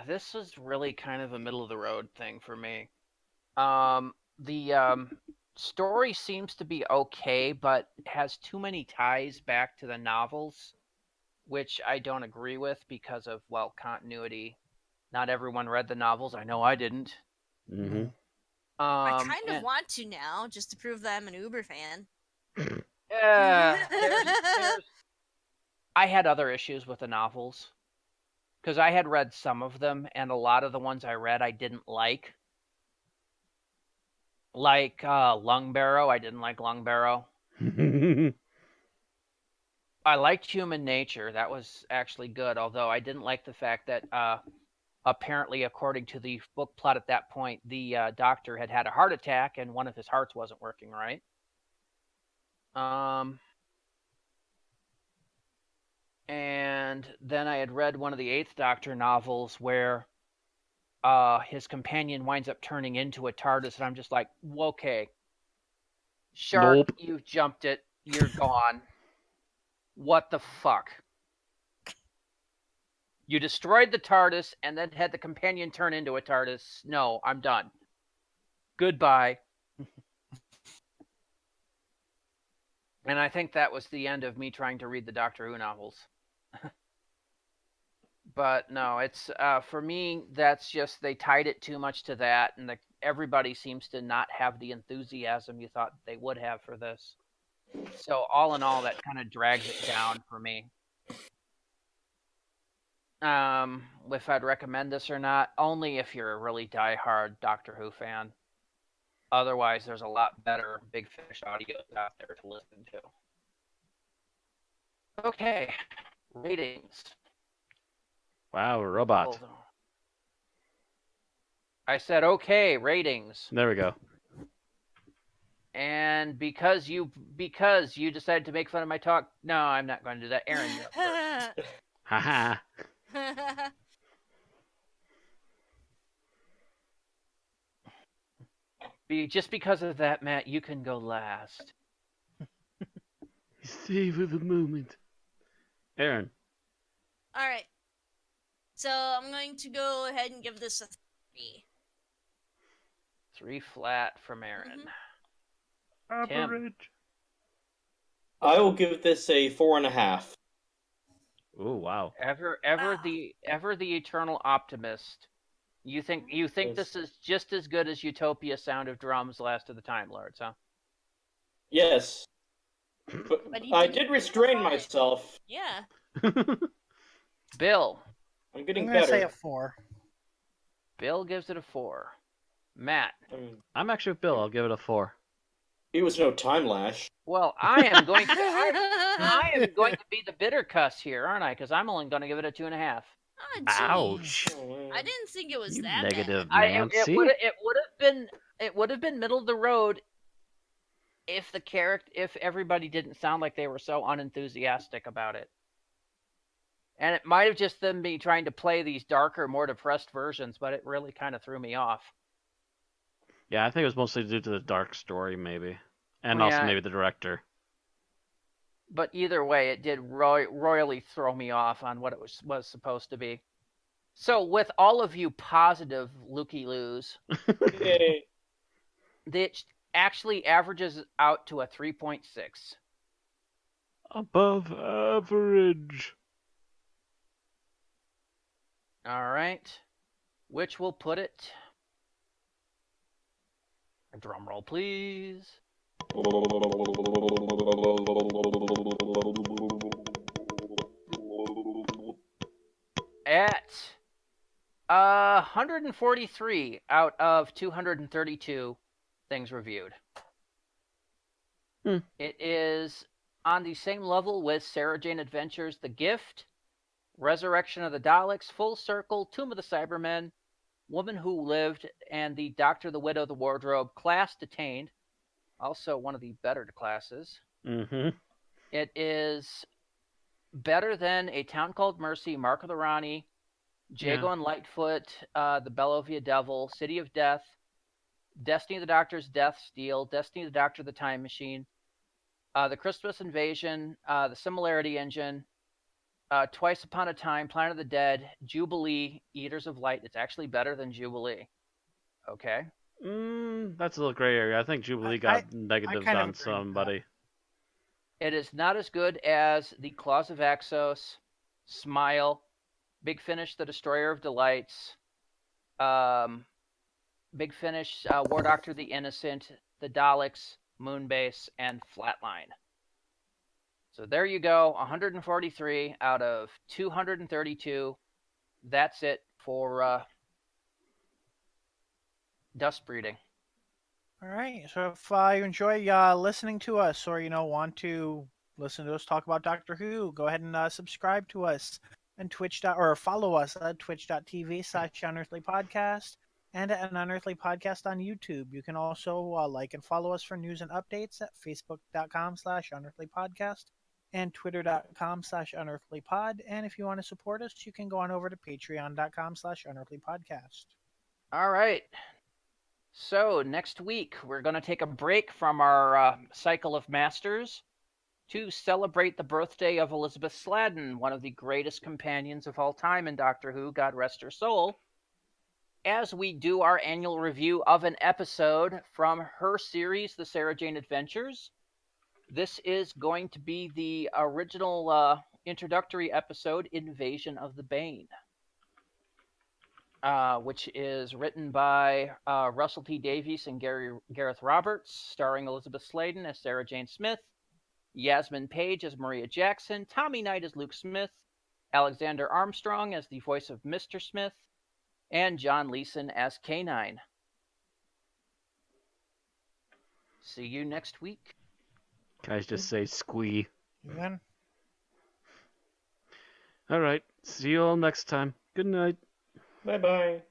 this was really kind of a middle of the road thing for me. The story seems to be okay, but has too many ties back to the novels, which I don't agree with because of, well, continuity. Not everyone read the novels. I know I didn't. Mm-hmm. I kind of and- want to now, just to prove that I'm an Uber fan. I had other issues with the novels because I had read some of them, and a lot of the ones I read I didn't like. Like Lung Barrow, I didn't like Lung Barrow. I liked Human Nature. That was actually good, although I didn't like the fact that apparently, according to the book plot at that point, the doctor had had a heart attack and one of his hearts wasn't working right. And then I had read one of the Eighth Doctor novels where his companion winds up turning into a TARDIS, and I'm just like, okay, Shark, Nope. you've jumped it. You're gone. What the fuck? You destroyed the TARDIS and then had the companion turn into a TARDIS. No, I'm done. Goodbye. And I think that was the end of me trying to read the Doctor Who novels. But no, it's for me, that's just they tied it too much to that, and everybody seems to not have the enthusiasm you thought they would have for this. So all in all, that kind of drags it down for me. If I'd recommend this or not, only if you're a really diehard Doctor Who fan. Otherwise, there's a lot better Big Finish audios out there to listen to. Okay, ratings. Wow, robot. Hold on. I said, okay, ratings. There we go. And because you decided to make fun of my talk, no, I'm not going to do that. Aaron, you're up first. Haha. Just because of that, Matt, you can go last. Savor the moment. Aaron. All right. So I'm going to go ahead and give this a 3. 3 flat from Aaron. Tim. Average. I will give this a 4.5. Oh wow. Ever Wow. the eternal optimist. You think Yes. this is just as good as Utopia Sound of Drums Last of the Time Lords, huh? Yes. But But he I didn't did restrain qualify. myself. Yeah. Bill. I'm getting I'm gonna say better. a 4. Bill gives it a 4. Matt. I'm actually with Bill. I'll give it a 4. It was no time lash. Well, I am going to I am going to be the bitter cuss here, aren't I? Because I'm only going to give it a 2.5. Oh, Ouch. I didn't think it was You that negative bad. Nancy. It would have been middle of the road if everybody didn't sound like they were so unenthusiastic about it. And it might have just them be trying to play these darker, more depressed versions, but it really kind of threw me off. Yeah, I think it was mostly due to the dark story, maybe. And also Yeah. maybe the director. But either way, it did royally throw me off on what it was supposed to be. So with all of you positive looky-loos, Yay. it actually averages out to a 3.6. Above average. All right. Which will put it... A drum roll, please. At 143 out of 232 things reviewed. It is on the same level with Sarah Jane Adventures, The Gift, Resurrection of the Daleks, Full Circle, Tomb of the Cybermen, Woman Who Lived, and the Doctor, the Widow, the Wardrobe, Class Detained. Also one of the better classes. Mm-hmm. It is better than A Town Called Mercy, Mark of the Rani, Jago and Lightfoot, The Bellovia Devil, City of Death, Destiny of the Doctor's Death Steal, Destiny of the Doctor, The Time Machine, The Christmas Invasion, The Similarity Engine, Twice Upon a Time, Planet of the Dead, Jubilee, Eaters of Light. It's actually better than Jubilee. Okay. That's a little gray area. I think Jubilee got negatives kind of on agree with that. somebody. It is not as good as The Claws of Axos, Smile, Big Finish, The Destroyer of Delights, Big Finish, War Doctor, The Innocent, The Daleks, Moonbase, and Flatline. So there you go, 143 out of 232. That's it for dust breeding. All right. So if you enjoy listening to us, or want to listen to us talk about Doctor Who, go ahead and subscribe to us and or follow us at twitch.tv/Unearthly Podcast and at an Unearthly Podcast on YouTube. You can also like and follow us for news and updates at facebook.com/Unearthly Podcast and twitter.com/Unearthly Pod. And if you want to support us, you can go on over to patreon.com/Unearthly Podcast. All right. So next week, we're going to take a break from our cycle of Masters to celebrate the birthday of Elizabeth Sladen, one of the greatest companions of all time in Doctor Who, God rest her soul, as we do our annual review of an episode from her series, The Sarah Jane Adventures. This is going to be the original introductory episode, Invasion of the Bane. Which is written by Russell T. Davies and Gareth Roberts, starring Elizabeth Sladen as Sarah Jane Smith, Yasmin Page as Maria Jackson, Tommy Knight as Luke Smith, Alexander Armstrong as the voice of Mr. Smith, and John Leeson as K9. See you next week. Guys, just say squee. Again. All right. See you all next time. Good night. Bye bye.